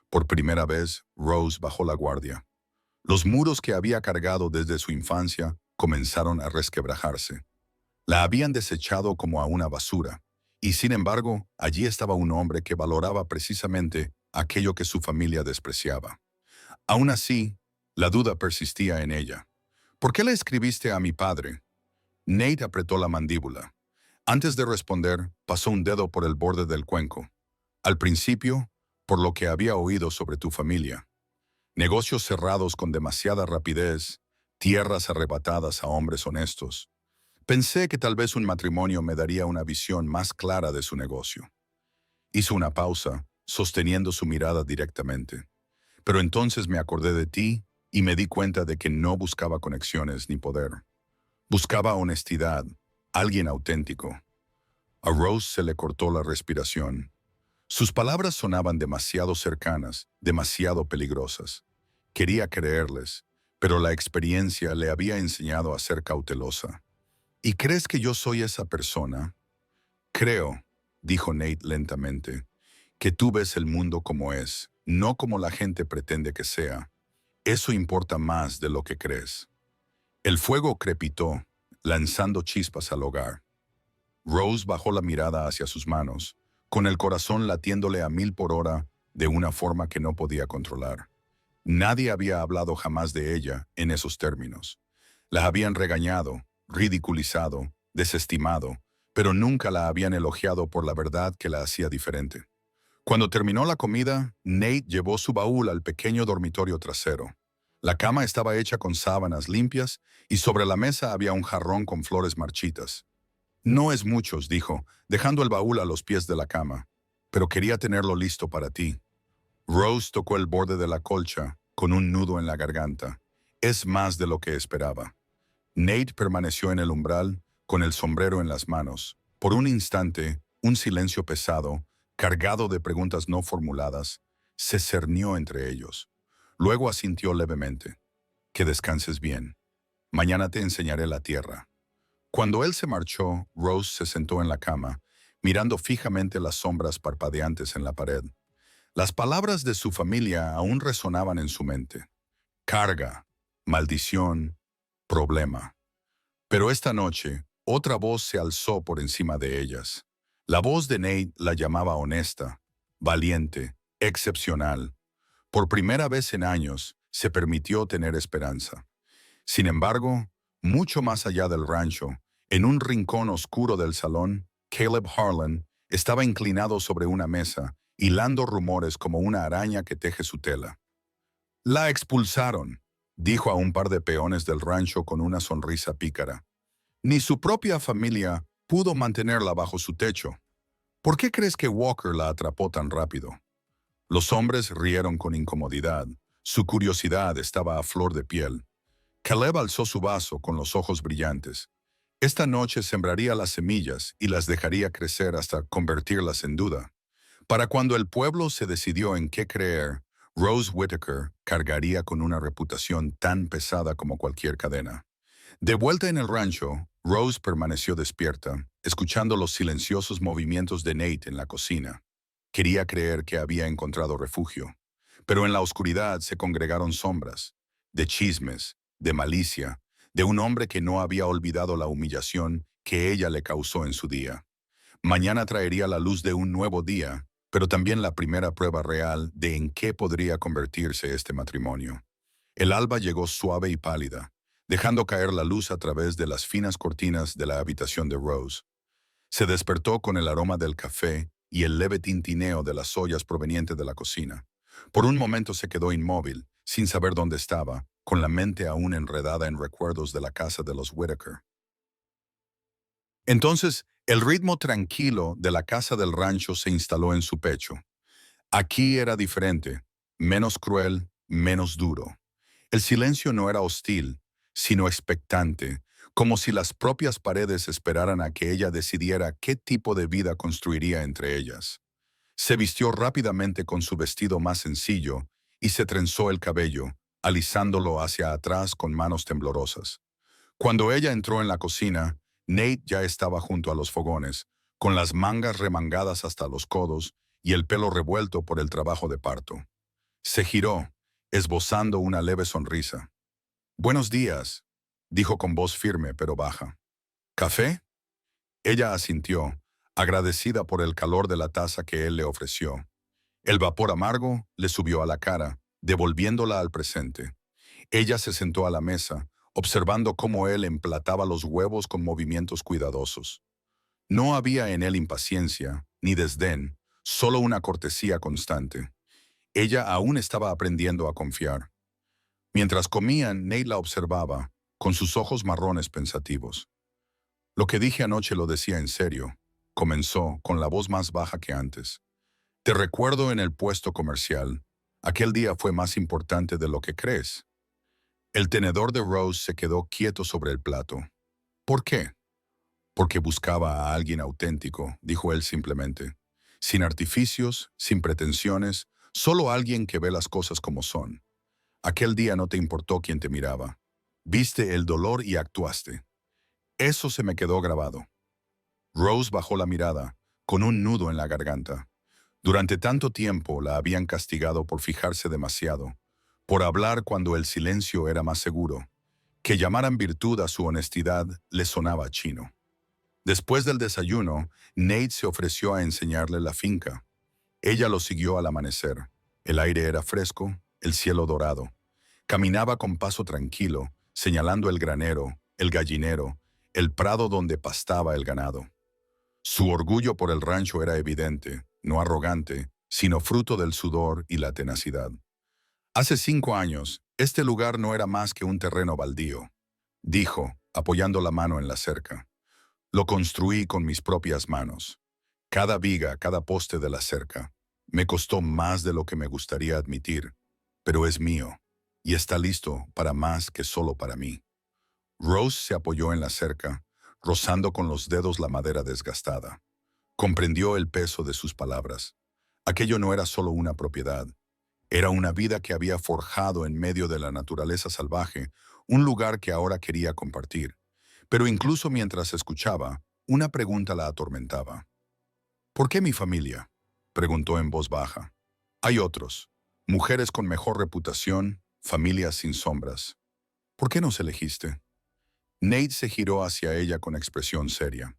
Por primera vez, Rose bajó la guardia. Los muros que había cargado desde su infancia comenzaron a resquebrajarse. La habían desechado como a una basura, y sin embargo, allí estaba un hombre que valoraba precisamente aquello que su familia despreciaba. Aún así, la duda persistía en ella. ¿Por qué le escribiste a mi padre? Nate apretó la mandíbula. Antes de responder, pasó un dedo por el borde del cuenco. Al principio, por lo que había oído sobre tu familia. Negocios cerrados con demasiada rapidez, tierras arrebatadas a hombres honestos. Pensé que tal vez un matrimonio me daría una visión más clara de su negocio. Hizo una pausa, sosteniendo su mirada directamente. Pero entonces me acordé de ti y me di cuenta de que no buscaba conexiones ni poder. Buscaba honestidad, alguien auténtico. A Rose se le cortó la respiración. Sus palabras sonaban demasiado cercanas, demasiado peligrosas. Quería creerles, pero la experiencia le había enseñado a ser cautelosa. ¿Y crees que yo soy esa persona? Creo, dijo Nate lentamente, que tú ves el mundo como es, no como la gente pretende que sea. Eso importa más de lo que crees. El fuego crepitó, lanzando chispas al hogar. Rose bajó la mirada hacia sus manos, con el corazón latiéndole a 1000 por hora de una forma que no podía controlar. Nadie había hablado jamás de ella en esos términos. La habían regañado, ridiculizado, desestimado, pero nunca la habían elogiado por la verdad que la hacía diferente. Cuando terminó la comida, Nate llevó su baúl al pequeño dormitorio trasero. La cama estaba hecha con sábanas limpias y sobre la mesa había un jarrón con flores marchitas. No es muchos, dijo, dejando el baúl a los pies de la cama, pero quería tenerlo listo para ti. Rose tocó el borde de la colcha, con un nudo en la garganta. Es más de lo que esperaba. Nate permaneció en el umbral, con el sombrero en las manos. Por un instante, un silencio pesado, cargado de preguntas no formuladas, se cernió entre ellos. Luego asintió levemente. Que descanses bien. Mañana te enseñaré la tierra. Cuando él se marchó, Rose se sentó en la cama, mirando fijamente las sombras parpadeantes en la pared. Las palabras de su familia aún resonaban en su mente. Carga, maldición, problema. Pero esta noche, otra voz se alzó por encima de ellas. La voz de Nate la llamaba honesta, valiente, excepcional. Por primera vez en años, se permitió tener esperanza. Sin embargo, mucho más allá del rancho, en un rincón oscuro del salón, Caleb Harlan estaba inclinado sobre una mesa, hilando rumores como una araña que teje su tela. La expulsaron, dijo a un par de peones del rancho con una sonrisa pícara. Ni su propia familia pudo mantenerla bajo su techo. ¿Por qué crees que Walker la atrapó tan rápido? Los hombres rieron con incomodidad. Su curiosidad estaba a flor de piel. Caleb alzó su vaso con los ojos brillantes. Esta noche sembraría las semillas y las dejaría crecer hasta convertirlas en duda. Para cuando el pueblo se decidió en qué creer, Rose Whittaker cargaría con una reputación tan pesada como cualquier cadena. De vuelta en el rancho, Rose permaneció despierta, escuchando los silenciosos movimientos de Nate en la cocina. Quería creer que había encontrado refugio, pero en la oscuridad se congregaron sombras, de chismes, de malicia, de un hombre que no había olvidado la humillación que ella le causó en su día. Mañana traería la luz de un nuevo día, pero también la primera prueba real de en qué podría convertirse este matrimonio. El alba llegó suave y pálida, dejando caer la luz a través de las finas cortinas de la habitación de Rose. Se despertó con el aroma del café y el leve tintineo de las ollas proveniente de la cocina. Por un momento se quedó inmóvil, sin saber dónde estaba, con la mente aún enredada en recuerdos de la casa de los Whittaker. Entonces, el ritmo tranquilo de la casa del rancho se instaló en su pecho. Aquí era diferente, menos cruel, menos duro. El silencio no era hostil, sino expectante, como si las propias paredes esperaran a que ella decidiera qué tipo de vida construiría entre ellas. Se vistió rápidamente con su vestido más sencillo y se trenzó el cabello, alisándolo hacia atrás con manos temblorosas. Cuando ella entró en la cocina, Nate ya estaba junto a los fogones, con las mangas remangadas hasta los codos y el pelo revuelto por el trabajo de parto. Se giró, esbozando una leve sonrisa. «Buenos días», dijo con voz firme pero baja. «¿Café?» Ella asintió, agradecida por el calor de la taza que él le ofreció. El vapor amargo le subió a la cara, devolviéndola al presente. Ella se sentó a la mesa, observando cómo él emplataba los huevos con movimientos cuidadosos. No había en él impaciencia, ni desdén, solo una cortesía constante. Ella aún estaba aprendiendo a confiar. Mientras comían, Nate la observaba, con sus ojos marrones pensativos. Lo que dije anoche lo decía en serio, comenzó con la voz más baja que antes. Te recuerdo en el puesto comercial. Aquel día fue más importante de lo que crees. El tenedor de Rose se quedó quieto sobre el plato. ¿Por qué? Porque buscaba a alguien auténtico, dijo él simplemente. Sin artificios, sin pretensiones, solo alguien que ve las cosas como son. Aquel día no te importó quién te miraba. Viste el dolor y actuaste. Eso se me quedó grabado. Rose bajó la mirada, con un nudo en la garganta. Durante tanto tiempo la habían castigado por fijarse demasiado, por hablar cuando el silencio era más seguro. Que llamaran virtud a su honestidad le sonaba chino. Después del desayuno, Nate se ofreció a enseñarle la finca. Ella lo siguió al amanecer. El aire era fresco, el cielo dorado. Caminaba con paso tranquilo, señalando el granero, el gallinero, el prado donde pastaba el ganado. Su orgullo por el rancho era evidente, no arrogante, sino fruto del sudor y la tenacidad. Hace 5 años, este lugar no era más que un terreno baldío, dijo, apoyando la mano en la cerca. Lo construí con mis propias manos. Cada viga, cada poste de la cerca. Me costó más de lo que me gustaría admitir, pero es mío, y está listo para más que solo para mí. Rose se apoyó en la cerca, rozando con los dedos la madera desgastada. Comprendió el peso de sus palabras. Aquello no era solo una propiedad. Era una vida que había forjado en medio de la naturaleza salvaje, un lugar que ahora quería compartir. Pero incluso mientras escuchaba, una pregunta la atormentaba. ¿Por qué mi familia?, preguntó en voz baja. Hay otros, mujeres con mejor reputación, familias sin sombras. ¿Por qué nos elegiste? Nate se giró hacia ella con expresión seria.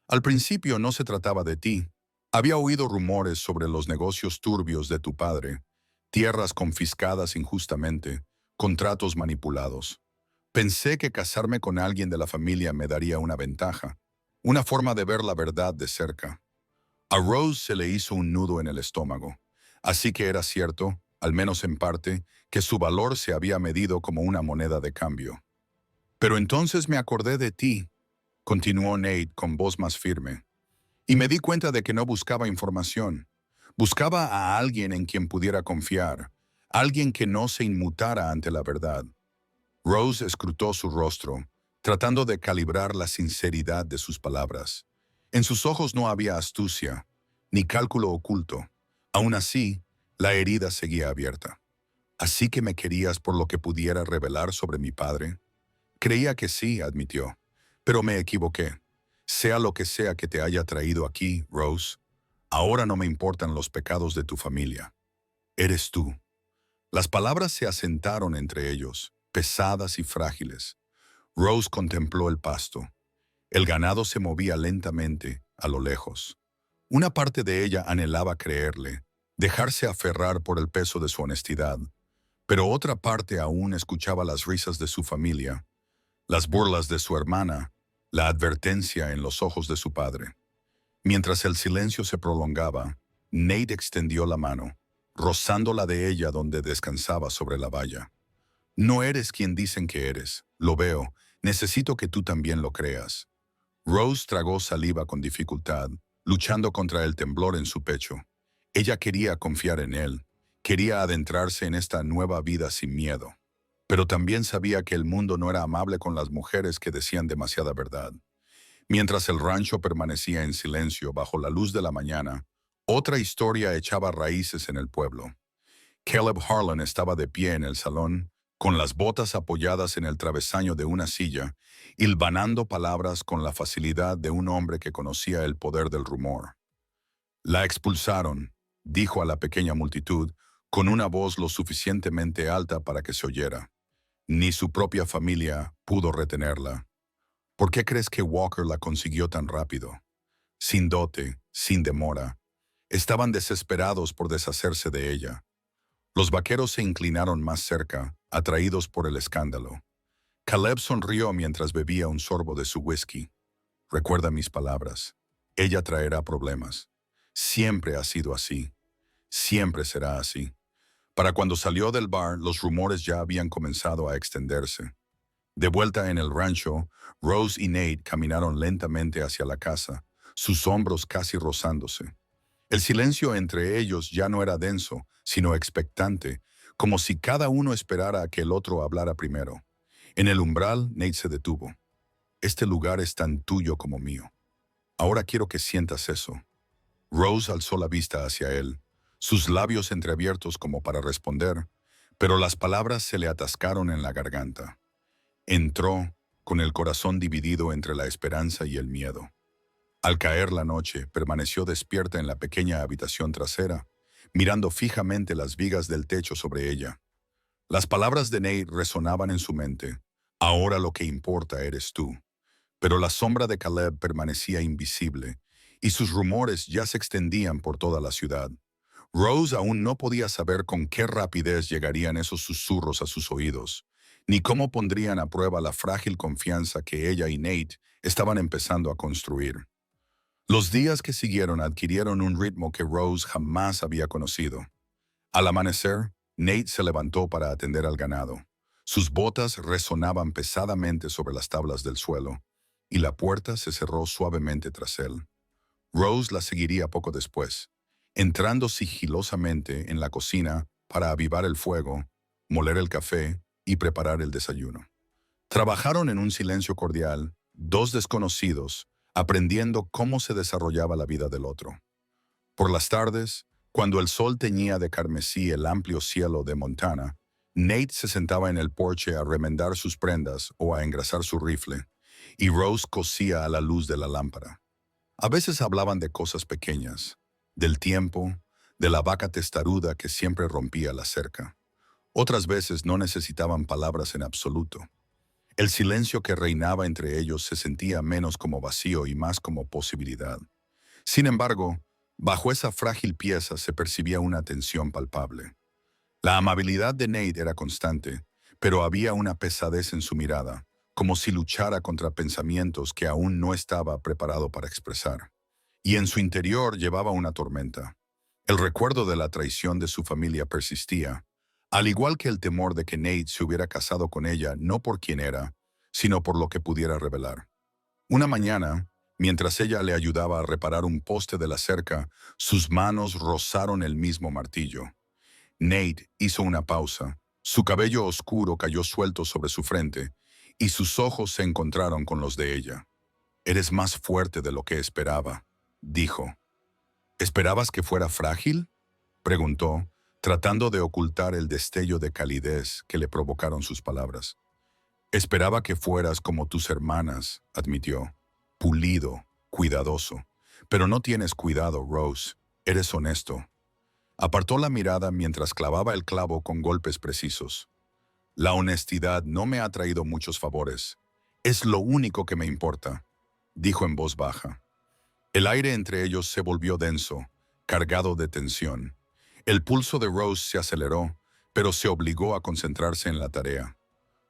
Al principio no se trataba de ti. Había oído rumores sobre los negocios turbios de tu padre, tierras confiscadas injustamente, contratos manipulados. Pensé que casarme con alguien de la familia me daría una ventaja, una forma de ver la verdad de cerca. A Rose se le hizo un nudo en el estómago. Así que era cierto, al menos en parte, que su valor se había medido como una moneda de cambio. Pero entonces me acordé de ti, continuó Nate con voz más firme, y me di cuenta de que no buscaba información. Buscaba a alguien en quien pudiera confiar, alguien que no se inmutara ante la verdad. Rose escrutó su rostro, tratando de calibrar la sinceridad de sus palabras. En sus ojos no había astucia, ni cálculo oculto. Aún así, la herida seguía abierta. ¿Así que me querías por lo que pudiera revelar sobre mi padre? Creía que sí, admitió, pero me equivoqué. Sea lo que sea que te haya traído aquí, Rose, ahora no me importan los pecados de tu familia. Eres tú. Las palabras se asentaron entre ellos, pesadas y frágiles. Rose contempló el pasto. El ganado se movía lentamente, a lo lejos. Una parte de ella anhelaba creerle, dejarse aferrar por el peso de su honestidad, pero otra parte aún escuchaba las risas de su familia, las burlas de su hermana, la advertencia en los ojos de su padre. Mientras el silencio se prolongaba, Nate extendió la mano, rozando la de ella donde descansaba sobre la valla. No eres quien dicen que eres, lo veo, necesito que tú también lo creas. Rose tragó saliva con dificultad, luchando contra el temblor en su pecho. Ella quería confiar en él, quería adentrarse en esta nueva vida sin miedo. Pero también sabía que el mundo no era amable con las mujeres que decían demasiada verdad. Mientras el rancho permanecía en silencio bajo la luz de la mañana, otra historia echaba raíces en el pueblo. Caleb Harlan estaba de pie en el salón, con las botas apoyadas en el travesaño de una silla, hilvanando palabras con la facilidad de un hombre que conocía el poder del rumor. La expulsaron, dijo a la pequeña multitud, con una voz lo suficientemente alta para que se oyera. Ni su propia familia pudo retenerla. ¿Por qué crees que Walker la consiguió tan rápido? Sin dote, sin demora. Estaban desesperados por deshacerse de ella. Los vaqueros se inclinaron más cerca, atraídos por el escándalo. Caleb sonrió mientras bebía un sorbo de su whisky. Recuerda mis palabras. Ella traerá problemas. Siempre ha sido así. Siempre será así. Para cuando salió del bar, los rumores ya habían comenzado a extenderse. De vuelta en el rancho, Rose y Nate caminaron lentamente hacia la casa, sus hombros casi rozándose. El silencio entre ellos ya no era denso, sino expectante, como si cada uno esperara a que el otro hablara primero. En el umbral, Nate se detuvo. Este lugar es tan tuyo como mío. Ahora quiero que sientas eso. Rose alzó la vista hacia él, sus labios entreabiertos como para responder, pero las palabras se le atascaron en la garganta. Entró, con el corazón dividido entre la esperanza y el miedo. Al caer la noche, permaneció despierta en la pequeña habitación trasera, mirando fijamente las vigas del techo sobre ella. Las palabras de Nate resonaban en su mente. Ahora lo que importa eres tú. Pero la sombra de Caleb permanecía invisible, y sus rumores ya se extendían por toda la ciudad. Rose aún no podía saber con qué rapidez llegarían esos susurros a sus oídos, ni cómo pondrían a prueba la frágil confianza que ella y Nate estaban empezando a construir. Los días que siguieron adquirieron un ritmo que Rose jamás había conocido. Al amanecer, Nate se levantó para atender al ganado. Sus botas resonaban pesadamente sobre las tablas del suelo, y la puerta se cerró suavemente tras él. Rose la seguiría poco después, entrando sigilosamente en la cocina para avivar el fuego, moler el café y preparar el desayuno. Trabajaron en un silencio cordial, dos desconocidos, aprendiendo cómo se desarrollaba la vida del otro. Por las tardes, cuando el sol teñía de carmesí el amplio cielo de Montana, Nate se sentaba en el porche a remendar sus prendas o a engrasar su rifle, y Rose cosía a la luz de la lámpara. A veces hablaban de cosas pequeñas, del tiempo, de la vaca testaruda que siempre rompía la cerca. Otras veces no necesitaban palabras en absoluto. El silencio que reinaba entre ellos se sentía menos como vacío y más como posibilidad. Sin embargo, bajo esa frágil pieza se percibía una tensión palpable. La amabilidad de Nate era constante, pero había una pesadez en su mirada, como si luchara contra pensamientos que aún no estaba preparado para expresar. Y en su interior llevaba una tormenta. El recuerdo de la traición de su familia persistía, al igual que el temor de que Nate se hubiera casado con ella no por quien era, sino por lo que pudiera revelar. Una mañana, mientras ella le ayudaba a reparar un poste de la cerca, sus manos rozaron el mismo martillo. Nate hizo una pausa. Su cabello oscuro cayó suelto sobre su frente, y sus ojos se encontraron con los de ella. «Eres más fuerte de lo que esperaba», dijo. «¿Esperabas que fuera frágil?», preguntó, tratando de ocultar el destello de calidez que le provocaron sus palabras. «Esperaba que fueras como tus hermanas», admitió. «Pulido, cuidadoso. Pero no tienes cuidado, Rose. Eres honesto». Apartó la mirada mientras clavaba el clavo con golpes precisos. «La honestidad no me ha traído muchos favores. Es lo único que me importa», dijo en voz baja. El aire entre ellos se volvió denso, cargado de tensión. El pulso de Rose se aceleró, pero se obligó a concentrarse en la tarea.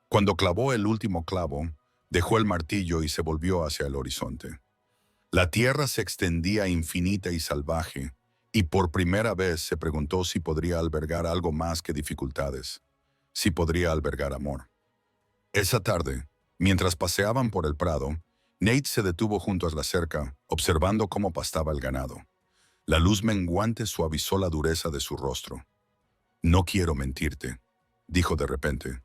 Cuando clavó el último clavo, dejó el martillo y se volvió hacia el horizonte. La tierra se extendía infinita y salvaje, y por primera vez se preguntó si podría albergar algo más que dificultades, si podría albergar amor. Esa tarde, mientras paseaban por el prado, Nate se detuvo junto a la cerca, observando cómo pastaba el ganado. La luz menguante suavizó la dureza de su rostro. «No quiero mentirte», dijo de repente.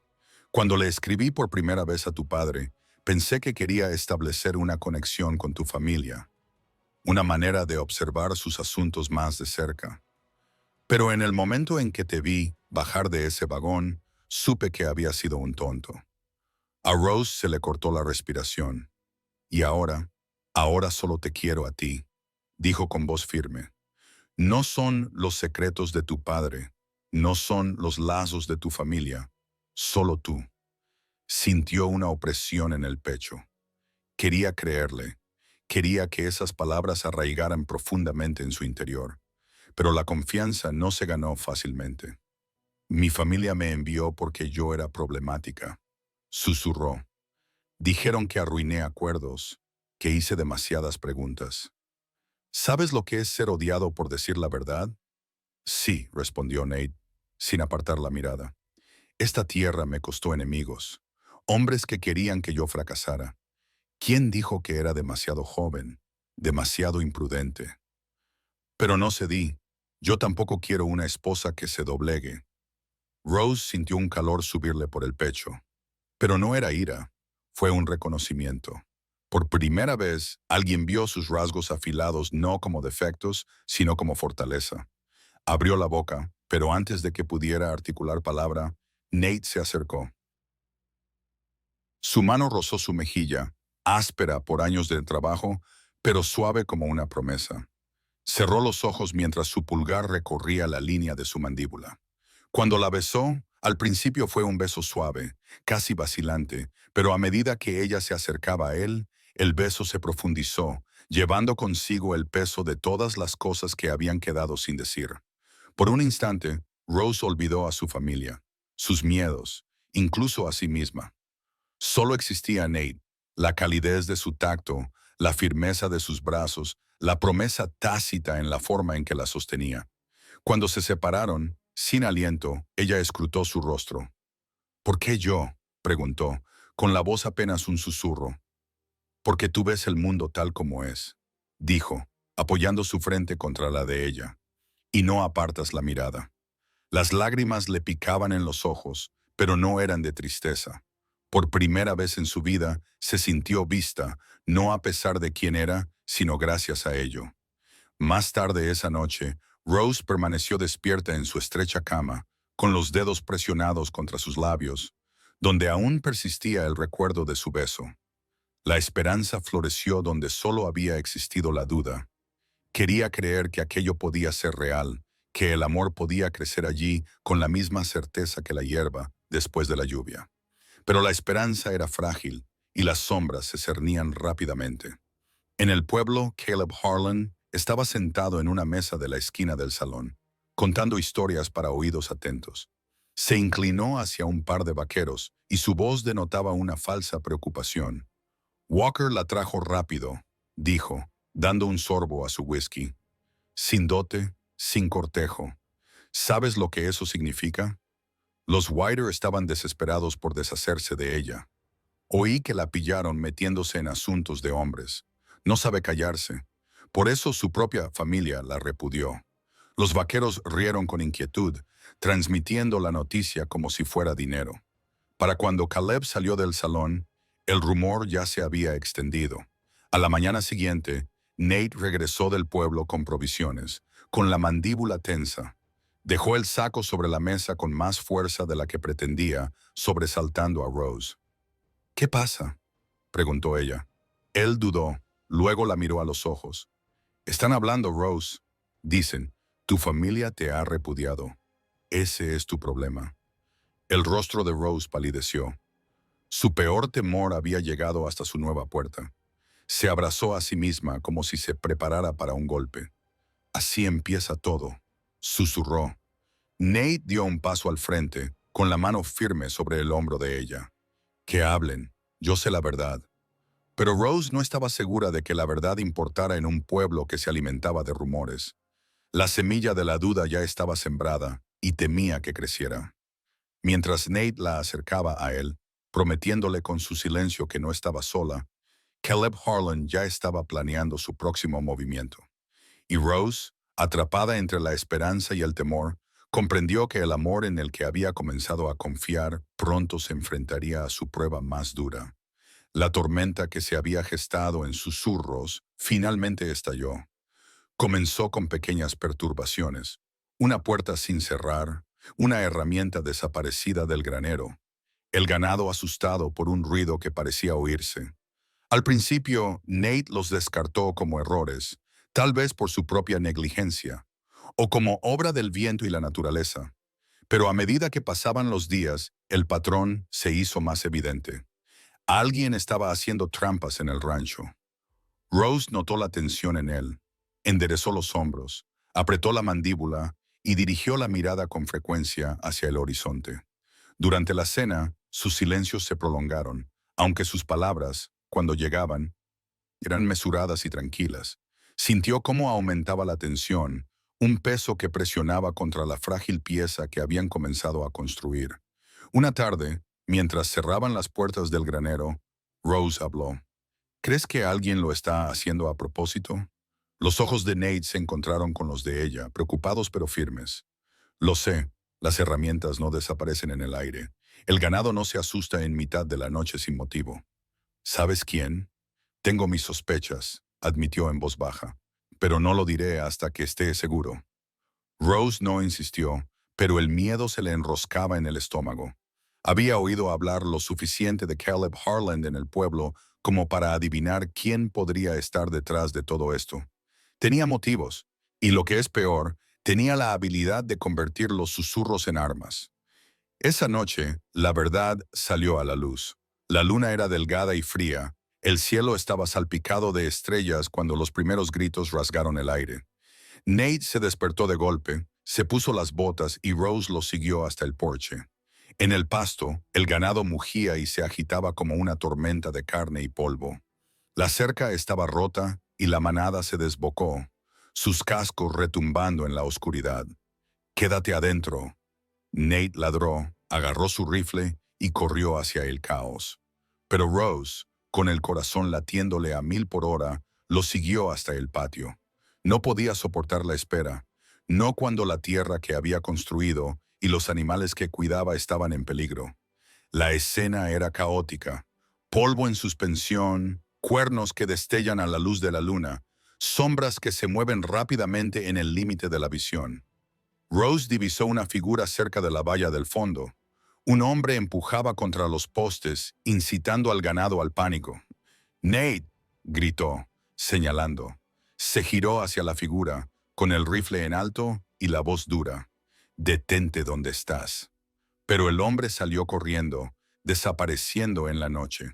«Cuando le escribí por primera vez a tu padre, pensé que quería establecer una conexión con tu familia, una manera de observar sus asuntos más de cerca. Pero en el momento en que te vi bajar de ese vagón, supe que había sido un tonto». A Rose se le cortó la respiración. «Y ahora solo te quiero a ti», dijo con voz firme. «No son los secretos de tu padre, no son los lazos de tu familia, solo tú». Sintió una opresión en el pecho. Quería creerle. Quería que esas palabras arraigaran profundamente en su interior. Pero la confianza no se ganó fácilmente. Mi familia me envió porque yo era problemática. Susurró. Dijeron que arruiné acuerdos, que hice demasiadas preguntas. ¿Sabes lo que es ser odiado por decir la verdad? Sí, respondió Nate, sin apartar la mirada. Esta tierra me costó enemigos, hombres que querían que yo fracasara. ¿Quién dijo que era demasiado joven, demasiado imprudente? Pero no cedí. Yo tampoco quiero una esposa que se doblegue. Rose sintió un calor subirle por el pecho. Pero no era ira, fue un reconocimiento. Por primera vez, alguien vio sus rasgos afilados no como defectos, sino como fortaleza. Abrió la boca, pero antes de que pudiera articular palabra, Nate se acercó. Su mano rozó su mejilla, áspera por años de trabajo, pero suave como una promesa. Cerró los ojos mientras su pulgar recorría la línea de su mandíbula. Cuando la besó, al principio fue un beso suave, casi vacilante, pero a medida que ella se acercaba a él, el beso se profundizó, llevando consigo el peso de todas las cosas que habían quedado sin decir. Por un instante, Rose olvidó a su familia, sus miedos, incluso a sí misma. Solo existía Nate, la calidez de su tacto, la firmeza de sus brazos, la promesa tácita en la forma en que la sostenía. Cuando se separaron, sin aliento, ella escrutó su rostro. ¿Por qué yo?, preguntó, con la voz apenas un susurro. Porque tú ves el mundo tal como es, dijo, apoyando su frente contra la de ella. Y no apartas la mirada. Las lágrimas le picaban en los ojos, pero no eran de tristeza. Por primera vez en su vida se sintió vista, no a pesar de quién era, sino gracias a ello. Más tarde esa noche, Rose permaneció despierta en su estrecha cama, con los dedos presionados contra sus labios, donde aún persistía el recuerdo de su beso. La esperanza floreció donde solo había existido la duda. Quería creer que aquello podía ser real, que el amor podía crecer allí con la misma certeza que la hierba después de la lluvia. Pero la esperanza era frágil y las sombras se cernían rápidamente. En el pueblo, Caleb Harlan estaba sentado en una mesa de la esquina del salón, contando historias para oídos atentos. Se inclinó hacia un par de vaqueros y su voz denotaba una falsa preocupación. Walker la trajo rápido, dijo, dando un sorbo a su whisky. Sin dote, sin cortejo. ¿Sabes lo que eso significa? Los Whiter estaban desesperados por deshacerse de ella. Oí que la pillaron metiéndose en asuntos de hombres. No sabe callarse. Por eso su propia familia la repudió. Los vaqueros rieron con inquietud, transmitiendo la noticia como si fuera dinero. Para cuando Caleb salió del salón, el rumor ya se había extendido. A la mañana siguiente, Nate regresó del pueblo con provisiones, con la mandíbula tensa. Dejó el saco sobre la mesa con más fuerza de la que pretendía, sobresaltando a Rose. ¿Qué pasa?, preguntó ella. Él dudó, luego la miró a los ojos. Están hablando, Rose. Dicen, tu familia te ha repudiado. Ese es tu problema. El rostro de Rose palideció. Su peor temor había llegado hasta su nueva puerta. Se abrazó a sí misma como si se preparara para un golpe. Así empieza todo, susurró. Nate dio un paso al frente, con la mano firme sobre el hombro de ella. Que hablen, yo sé la verdad. Pero Rose no estaba segura de que la verdad importara en un pueblo que se alimentaba de rumores. La semilla de la duda ya estaba sembrada y temía que creciera. Mientras Nate la acercaba a él, prometiéndole con su silencio que no estaba sola, Caleb Harlan ya estaba planeando su próximo movimiento. Y Rose, atrapada entre la esperanza y el temor, comprendió que el amor en el que había comenzado a confiar pronto se enfrentaría a su prueba más dura. La tormenta que se había gestado en susurros finalmente estalló. Comenzó con pequeñas perturbaciones, una puerta sin cerrar, una herramienta desaparecida del granero, el ganado asustado por un ruido que parecía oírse. Al principio, Nate los descartó como errores, tal vez por su propia negligencia, o como obra del viento y la naturaleza. Pero a medida que pasaban los días, el patrón se hizo más evidente. Alguien estaba haciendo trampas en el rancho. Rose notó la tensión en él, enderezó los hombros, apretó la mandíbula y dirigió la mirada con frecuencia hacia el horizonte. Durante la cena, sus silencios se prolongaron, aunque sus palabras, cuando llegaban, eran mesuradas y tranquilas. Sintió cómo aumentaba la tensión, un peso que presionaba contra la frágil pieza que habían comenzado a construir. Una tarde, mientras cerraban las puertas del granero, Rose habló. ¿Crees que alguien lo está haciendo a propósito? Los ojos de Nate se encontraron con los de ella, preocupados pero firmes. Lo sé, las herramientas no desaparecen en el aire. El ganado no se asusta en mitad de la noche sin motivo. ¿Sabes quién? Tengo mis sospechas, admitió en voz baja, pero no lo diré hasta que esté seguro. Rose no insistió, pero el miedo se le enroscaba en el estómago. Había oído hablar lo suficiente de Caleb Harland en el pueblo como para adivinar quién podría estar detrás de todo esto. Tenía motivos, y lo que es peor, tenía la habilidad de convertir los susurros en armas. Esa noche, la verdad salió a la luz. La luna era delgada y fría. El cielo estaba salpicado de estrellas cuando los primeros gritos rasgaron el aire. Nate se despertó de golpe, se puso las botas y Rose lo siguió hasta el porche. En el pasto, el ganado mugía y se agitaba como una tormenta de carne y polvo. La cerca estaba rota y la manada se desbocó, sus cascos retumbando en la oscuridad. «Quédate adentro». Nate ladró, agarró su rifle y corrió hacia el caos. Pero Rose, con el corazón latiéndole a 1000 por hora, lo siguió hasta el patio. No podía soportar la espera, no cuando la tierra que había construido y los animales que cuidaba estaban en peligro. La escena era caótica. Polvo en suspensión, cuernos que destellan a la luz de la luna, sombras que se mueven rápidamente en el límite de la visión. Rose divisó una figura cerca de la valla del fondo. Un hombre empujaba contra los postes, incitando al ganado al pánico. «Nate», gritó, señalando. Se giró hacia la figura, con el rifle en alto y la voz dura. «Detente donde estás». Pero el hombre salió corriendo, desapareciendo en la noche.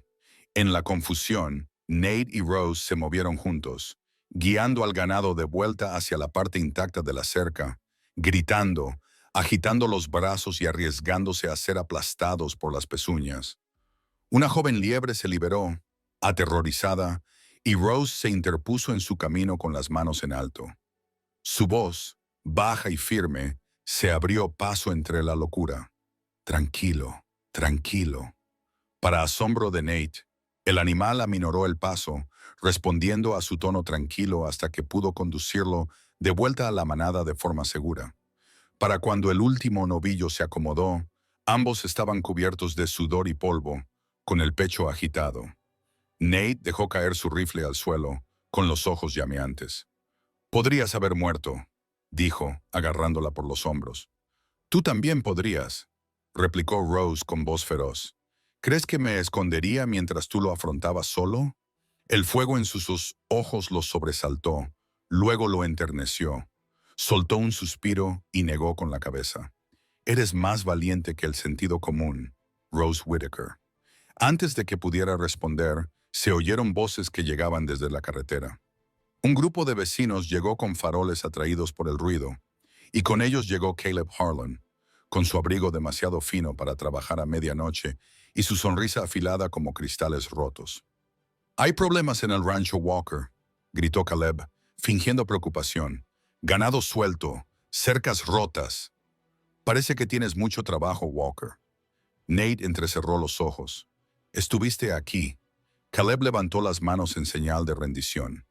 En la confusión, Nate y Rose se movieron juntos, guiando al ganado de vuelta hacia la parte intacta de la cerca, gritando, agitando los brazos y arriesgándose a ser aplastados por las pezuñas. Una joven liebre se liberó, aterrorizada, y Rose se interpuso en su camino con las manos en alto. Su voz, baja y firme, se abrió paso entre la locura. «Tranquilo, tranquilo». Para asombro de Nate, el animal aminoró el paso, respondiendo a su tono tranquilo hasta que pudo conducirlo de vuelta a la manada de forma segura. Para cuando el último novillo se acomodó, ambos estaban cubiertos de sudor y polvo, con el pecho agitado. Nate dejó caer su rifle al suelo, con los ojos llameantes. «Podrías haber muerto», dijo, agarrándola por los hombros. «Tú también podrías», replicó Rose con voz feroz. «¿Crees que me escondería mientras tú lo afrontabas solo?» El fuego en sus ojos lo sobresaltó, luego lo enterneció. Soltó un suspiro y negó con la cabeza. «Eres más valiente que el sentido común, Rose Whitaker». Antes de que pudiera responder, se oyeron voces que llegaban desde la carretera. Un grupo de vecinos llegó con faroles atraídos por el ruido, y con ellos llegó Caleb Harlan, con su abrigo demasiado fino para trabajar a medianoche y su sonrisa afilada como cristales rotos. «Hay problemas en el rancho Walker», gritó Caleb, fingiendo preocupación. «Ganado suelto, cercas rotas». «Parece que tienes mucho trabajo, Walker». Nate entrecerró los ojos. «Estuviste aquí». Caleb levantó las manos en señal de rendición.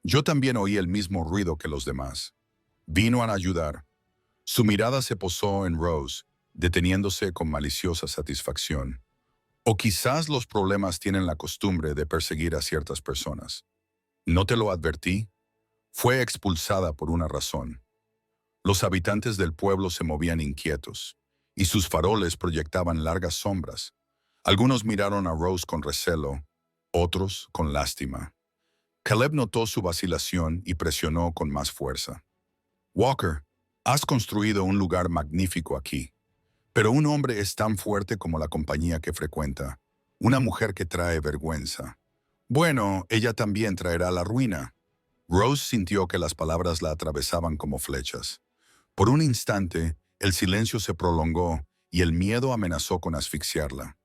«Yo también oí el mismo ruido que los demás. Vino a ayudar». Su mirada se posó en Rose, deteniéndose con maliciosa satisfacción. «O quizás los problemas tienen la costumbre de perseguir a ciertas personas. ¿No te lo advertí? Fue expulsada por una razón». Los habitantes del pueblo se movían inquietos, y sus faroles proyectaban largas sombras. Algunos miraron a Rose con recelo, otros con lástima. Caleb notó su vacilación y presionó con más fuerza. «Walker, has construido un lugar magnífico aquí, pero un hombre es tan fuerte como la compañía que frecuenta. Una mujer que trae vergüenza. Bueno, ella también traerá la ruina. Rose sintió que las palabras la atravesaban como flechas. Por un instante, el silencio se prolongó y el miedo amenazó con asfixiarla.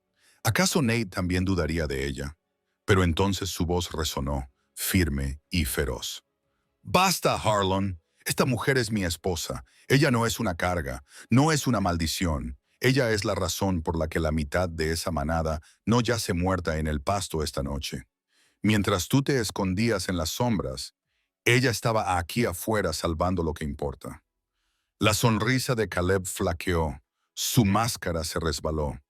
¿Acaso Nate también dudaría de ella? Pero entonces su voz resonó, firme y feroz. «Basta, Harlan. Esta mujer es mi esposa. Ella no es una carga, no es una maldición. Ella es la razón por la que la mitad de esa manada no yace muerta en el pasto esta noche. Mientras tú te escondías en las sombras, ella estaba aquí afuera salvando lo que importa». La sonrisa de Caleb flaqueó, su máscara se resbaló.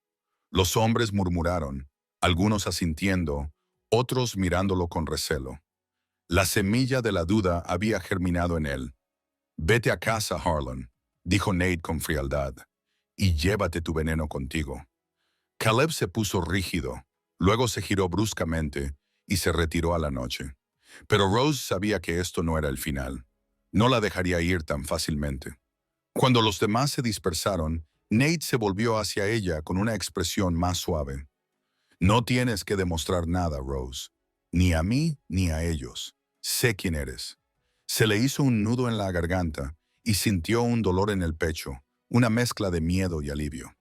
Los hombres murmuraron, algunos asintiendo, otros mirándolo con recelo. La semilla de la duda había germinado en él. «Vete a casa, Harlan», dijo Nate con frialdad, «y llévate tu veneno contigo». Caleb se puso rígido, luego se giró bruscamente y se retiró a la noche. Pero Rose sabía que esto no era el final. No la dejaría ir tan fácilmente. Cuando los demás se dispersaron, Nate se volvió hacia ella con una expresión más suave. «No tienes que demostrar nada, Rose. Ni a mí ni a ellos. Sé quién eres». Se le hizo un nudo en la garganta y sintió un dolor en el pecho, una mezcla de miedo y alivio.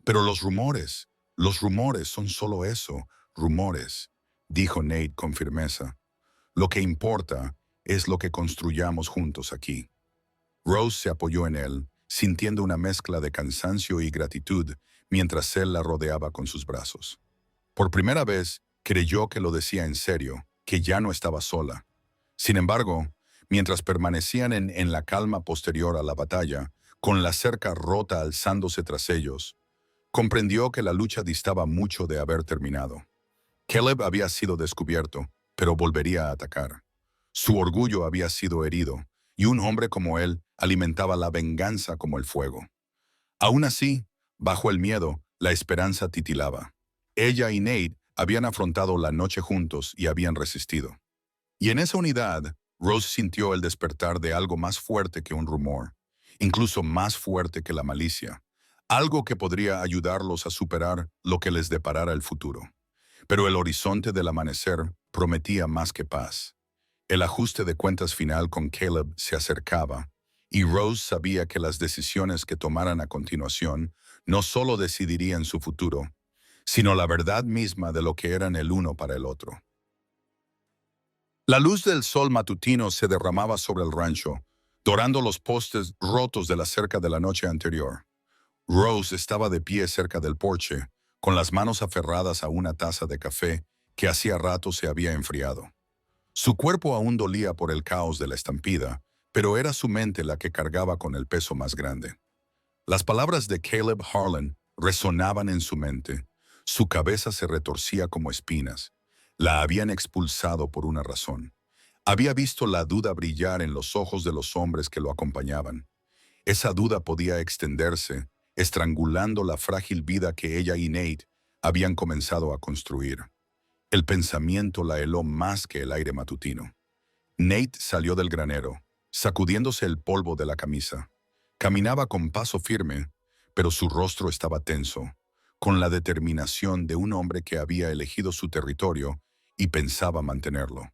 «Pero los rumores son solo eso, rumores», dijo Nate con firmeza. «Lo que importa es lo que construyamos juntos aquí». Rose se apoyó en él, sintiendo una mezcla de cansancio y gratitud mientras él la rodeaba con sus brazos. Por primera vez, creyó que lo decía en serio, que ya no estaba sola. Sin embargo, mientras permanecían en la calma posterior a la batalla, con la cerca rota alzándose tras ellos, comprendió que la lucha distaba mucho de haber terminado. Caleb había sido descubierto, pero volvería a atacar. Su orgullo había sido herido, y un hombre como él alimentaba la venganza como el fuego. Aún así, bajo el miedo, la esperanza titilaba. Ella y Nate habían afrontado la noche juntos y habían resistido. Y en esa unidad, Rose sintió el despertar de algo más fuerte que un rumor, incluso más fuerte que la malicia, algo que podría ayudarlos a superar lo que les deparara el futuro. Pero el horizonte del amanecer prometía más que paz. El ajuste de cuentas final con Caleb se acercaba, y Rose sabía que las decisiones que tomaran a continuación no solo decidirían su futuro, sino la verdad misma de lo que eran el uno para el otro. La luz del sol matutino se derramaba sobre el rancho, dorando los postes rotos de la cerca de la noche anterior. Rose estaba de pie cerca del porche, con las manos aferradas a una taza de café que hacía rato se había enfriado. Su cuerpo aún dolía por el caos de la estampida, pero era su mente la que cargaba con el peso más grande. Las palabras de Caleb Harlan resonaban en su mente. Su cabeza se retorcía como espinas. La habían expulsado por una razón. Había visto la duda brillar en los ojos de los hombres que lo acompañaban. Esa duda podía extenderse, estrangulando la frágil vida que ella y Nate habían comenzado a construir. El pensamiento la heló más que el aire matutino. Nate salió del granero, sacudiéndose el polvo de la camisa. Caminaba con paso firme, pero su rostro estaba tenso, con la determinación de un hombre que había elegido su territorio y pensaba mantenerlo.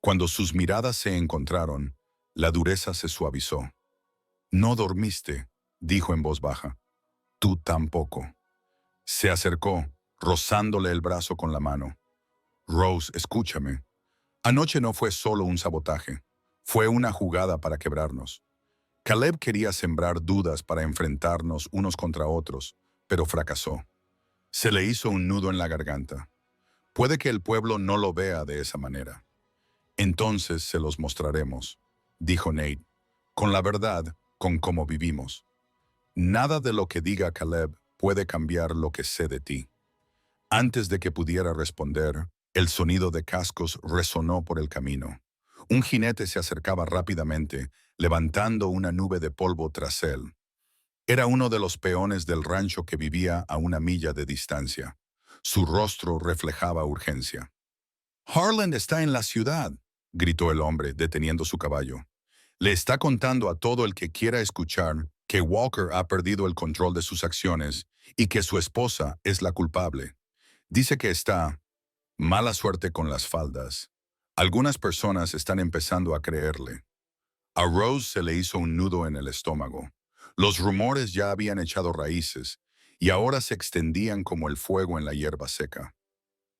Cuando sus miradas se encontraron, la dureza se suavizó. «No dormiste», dijo en voz baja. «Tú tampoco». Se acercó, rozándole el brazo con la mano. «Rose, escúchame. Anoche no fue solo un sabotaje. Fue una jugada para quebrarnos. Caleb quería sembrar dudas para enfrentarnos unos contra otros, pero fracasó. Se le hizo un nudo en la garganta. Puede que el pueblo no lo vea de esa manera. Entonces se los mostraremos», dijo Nate, «con la verdad, con cómo vivimos. Nada de lo que diga Caleb puede cambiar lo que sé de ti». Antes de que pudiera responder, el sonido de cascos resonó por el camino. Un jinete se acercaba rápidamente, levantando una nube de polvo tras él. Era uno de los peones del rancho que vivía a una milla de distancia. Su rostro reflejaba urgencia. «Harlan está en la ciudad», gritó el hombre, deteniendo su caballo. «Le está contando a todo el que quiera escuchar que Walker ha perdido el control de sus acciones y que su esposa es la culpable. Dice que está mala suerte con las faldas. Algunas personas están empezando a creerle. A Rose se le hizo un nudo en el estómago. Los rumores ya habían echado raíces y ahora se extendían como el fuego en la hierba seca.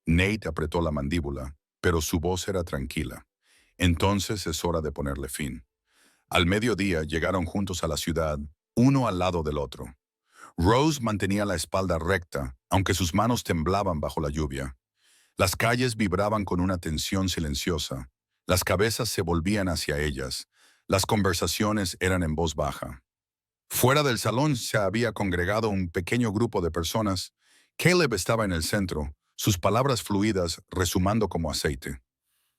Nate apretó la mandíbula, pero su voz era tranquila. Entonces es hora de ponerle fin. Al mediodía llegaron juntos a la ciudad, uno al lado del otro. Rose mantenía la espalda recta, aunque sus manos temblaban bajo la lluvia. Las calles vibraban con una tensión silenciosa. Las cabezas se volvían hacia ellas. Las conversaciones eran en voz baja. Fuera del salón se había congregado un pequeño grupo de personas. Caleb estaba en el centro, sus palabras fluidas resumando como aceite.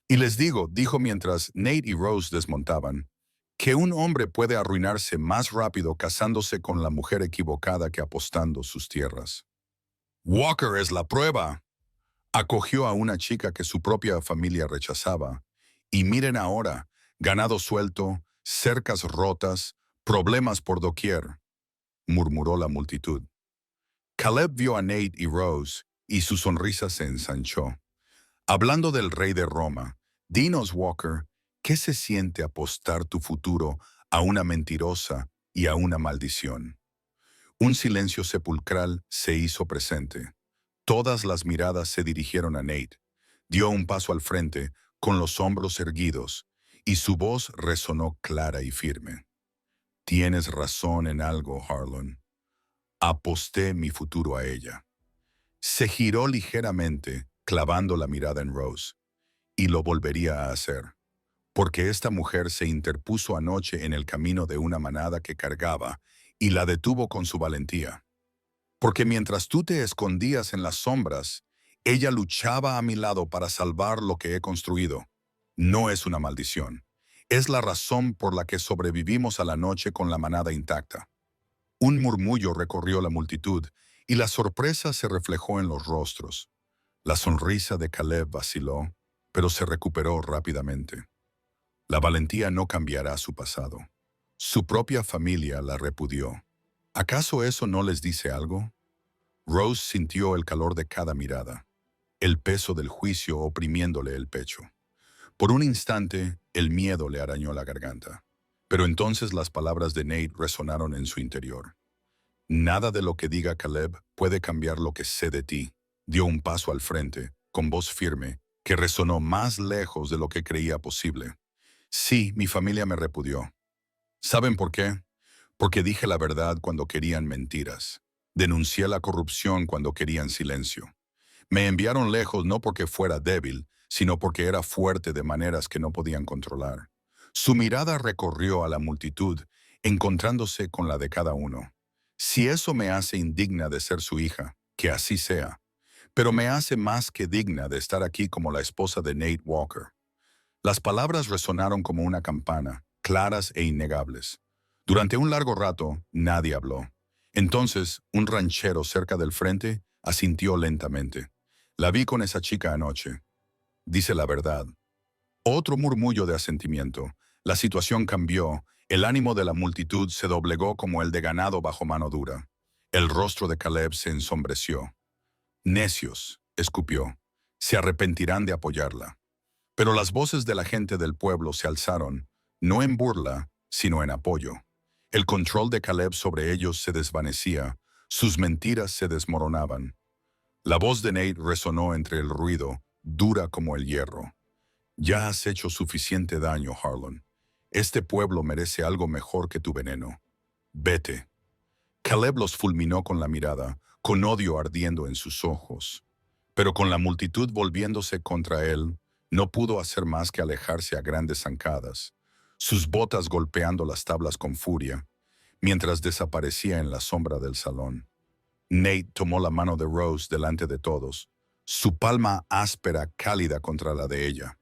Y les dijo mientras Nate y Rose desmontaban, que un hombre puede arruinarse más rápido casándose con la mujer equivocada que apostando sus tierras. Walker es la prueba. Acogió a una chica que su propia familia rechazaba. Y miren ahora, ganado suelto, cercas rotas, problemas por doquier, murmuró la multitud. Caleb vio a Nate y Rose, y su sonrisa se ensanchó. Hablando del rey de Roma, dinos, Walker, ¿qué se siente apostar tu futuro a una mentirosa y a una maldición? Un silencio sepulcral se hizo presente. Todas las miradas se dirigieron a Nate. Dio un paso al frente, con los hombros erguidos, y su voz resonó clara y firme. Tienes razón en algo, Harlan. Aposté mi futuro a ella. Se giró ligeramente, clavando la mirada en Rose, y lo volvería a hacer, porque esta mujer se interpuso anoche en el camino de una manada que cargaba y la detuvo con su valentía. Porque mientras tú te escondías en las sombras, ella luchaba a mi lado para salvar lo que he construido. No es una maldición. Es la razón por la que sobrevivimos a la noche con la manada intacta. Un murmullo recorrió la multitud y la sorpresa se reflejó en los rostros. La sonrisa de Caleb vaciló, pero se recuperó rápidamente. La valentía no cambiará su pasado. Su propia familia la repudió. ¿Acaso eso no les dice algo? Rose sintió el calor de cada mirada, el peso del juicio oprimiéndole el pecho. Por un instante, el miedo le arañó la garganta. Pero entonces las palabras de Nate resonaron en su interior. Nada de lo que diga Caleb puede cambiar lo que sé de ti. Dio un paso al frente, con voz firme, que resonó más lejos de lo que creía posible. Sí, mi familia me repudió. ¿Saben por qué? Porque dije la verdad cuando querían mentiras. Denuncié la corrupción cuando querían silencio. Me enviaron lejos no porque fuera débil, sino porque era fuerte de maneras que no podían controlar. Su mirada recorrió a la multitud, encontrándose con la de cada uno. Si eso me hace indigna de ser su hija, que así sea. Pero me hace más que digna de estar aquí como la esposa de Nate Walker. Las palabras resonaron como una campana, claras e innegables. Durante un largo rato, nadie habló. Entonces, un ranchero cerca del frente asintió lentamente. La vi con esa chica anoche. Dice la verdad. Otro murmullo de asentimiento. La situación cambió. El ánimo de la multitud se doblegó como el de ganado bajo mano dura. El rostro de Caleb se ensombreció. Necios, escupió. Se arrepentirán de apoyarla. Pero las voces de la gente del pueblo se alzaron, no en burla, sino en apoyo. El control de Caleb sobre ellos se desvanecía, sus mentiras se desmoronaban. La voz de Nate resonó entre el ruido, dura como el hierro. Ya has hecho suficiente daño, Harlan. Este pueblo merece algo mejor que tu veneno. Vete. Caleb los fulminó con la mirada, con odio ardiendo en sus ojos. Pero con la multitud volviéndose contra él, no pudo hacer más que alejarse a grandes zancadas, sus botas golpeando las tablas con furia, mientras desaparecía en la sombra del salón. Nate tomó la mano de Rose delante de todos, su palma áspera, cálida contra la de ella.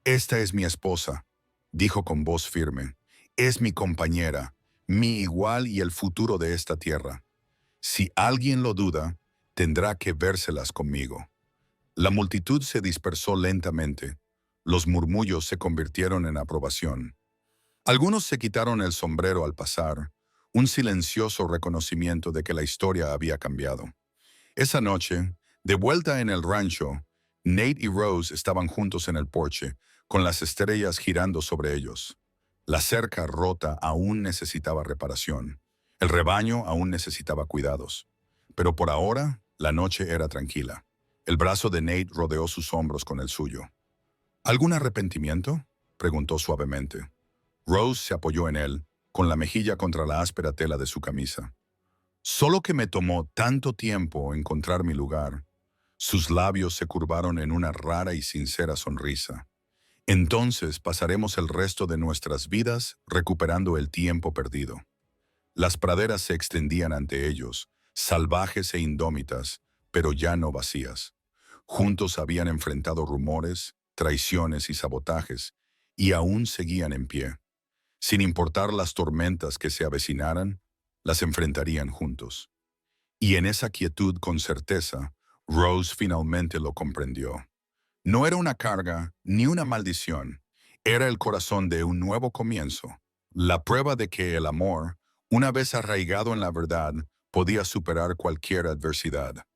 «Esta es mi esposa», dijo con voz firme. «Es mi compañera, mi igual y el futuro de esta tierra. Si alguien lo duda, tendrá que vérselas conmigo». La multitud se dispersó lentamente. Los murmullos se convirtieron en aprobación. Algunos se quitaron el sombrero al pasar, un silencioso reconocimiento de que la historia había cambiado. Esa noche, De vuelta en el rancho, Nate y Rose estaban juntos en el porche, con las estrellas girando sobre ellos. La cerca rota aún necesitaba reparación. El rebaño aún necesitaba cuidados. Pero por ahora, la noche era tranquila. El brazo de Nate rodeó sus hombros con el suyo. ¿Algún arrepentimiento?, preguntó suavemente. Rose se apoyó en él, con la mejilla contra la áspera tela de su camisa. Solo que me tomó tanto tiempo encontrar mi lugar. Sus labios se curvaron en una rara y sincera sonrisa. Entonces pasaremos el resto de nuestras vidas recuperando el tiempo perdido. Las praderas se extendían ante ellos, salvajes e indómitas, pero ya no vacías. Juntos habían enfrentado rumores, traiciones y sabotajes, y aún seguían en pie. Sin importar las tormentas que se avecinaran, las enfrentarían juntos. Y en esa quietud con certeza, Rose finalmente lo comprendió. No era una carga ni una maldición, era el corazón de un nuevo comienzo, la prueba de que el amor, una vez arraigado en la verdad, podía superar cualquier adversidad.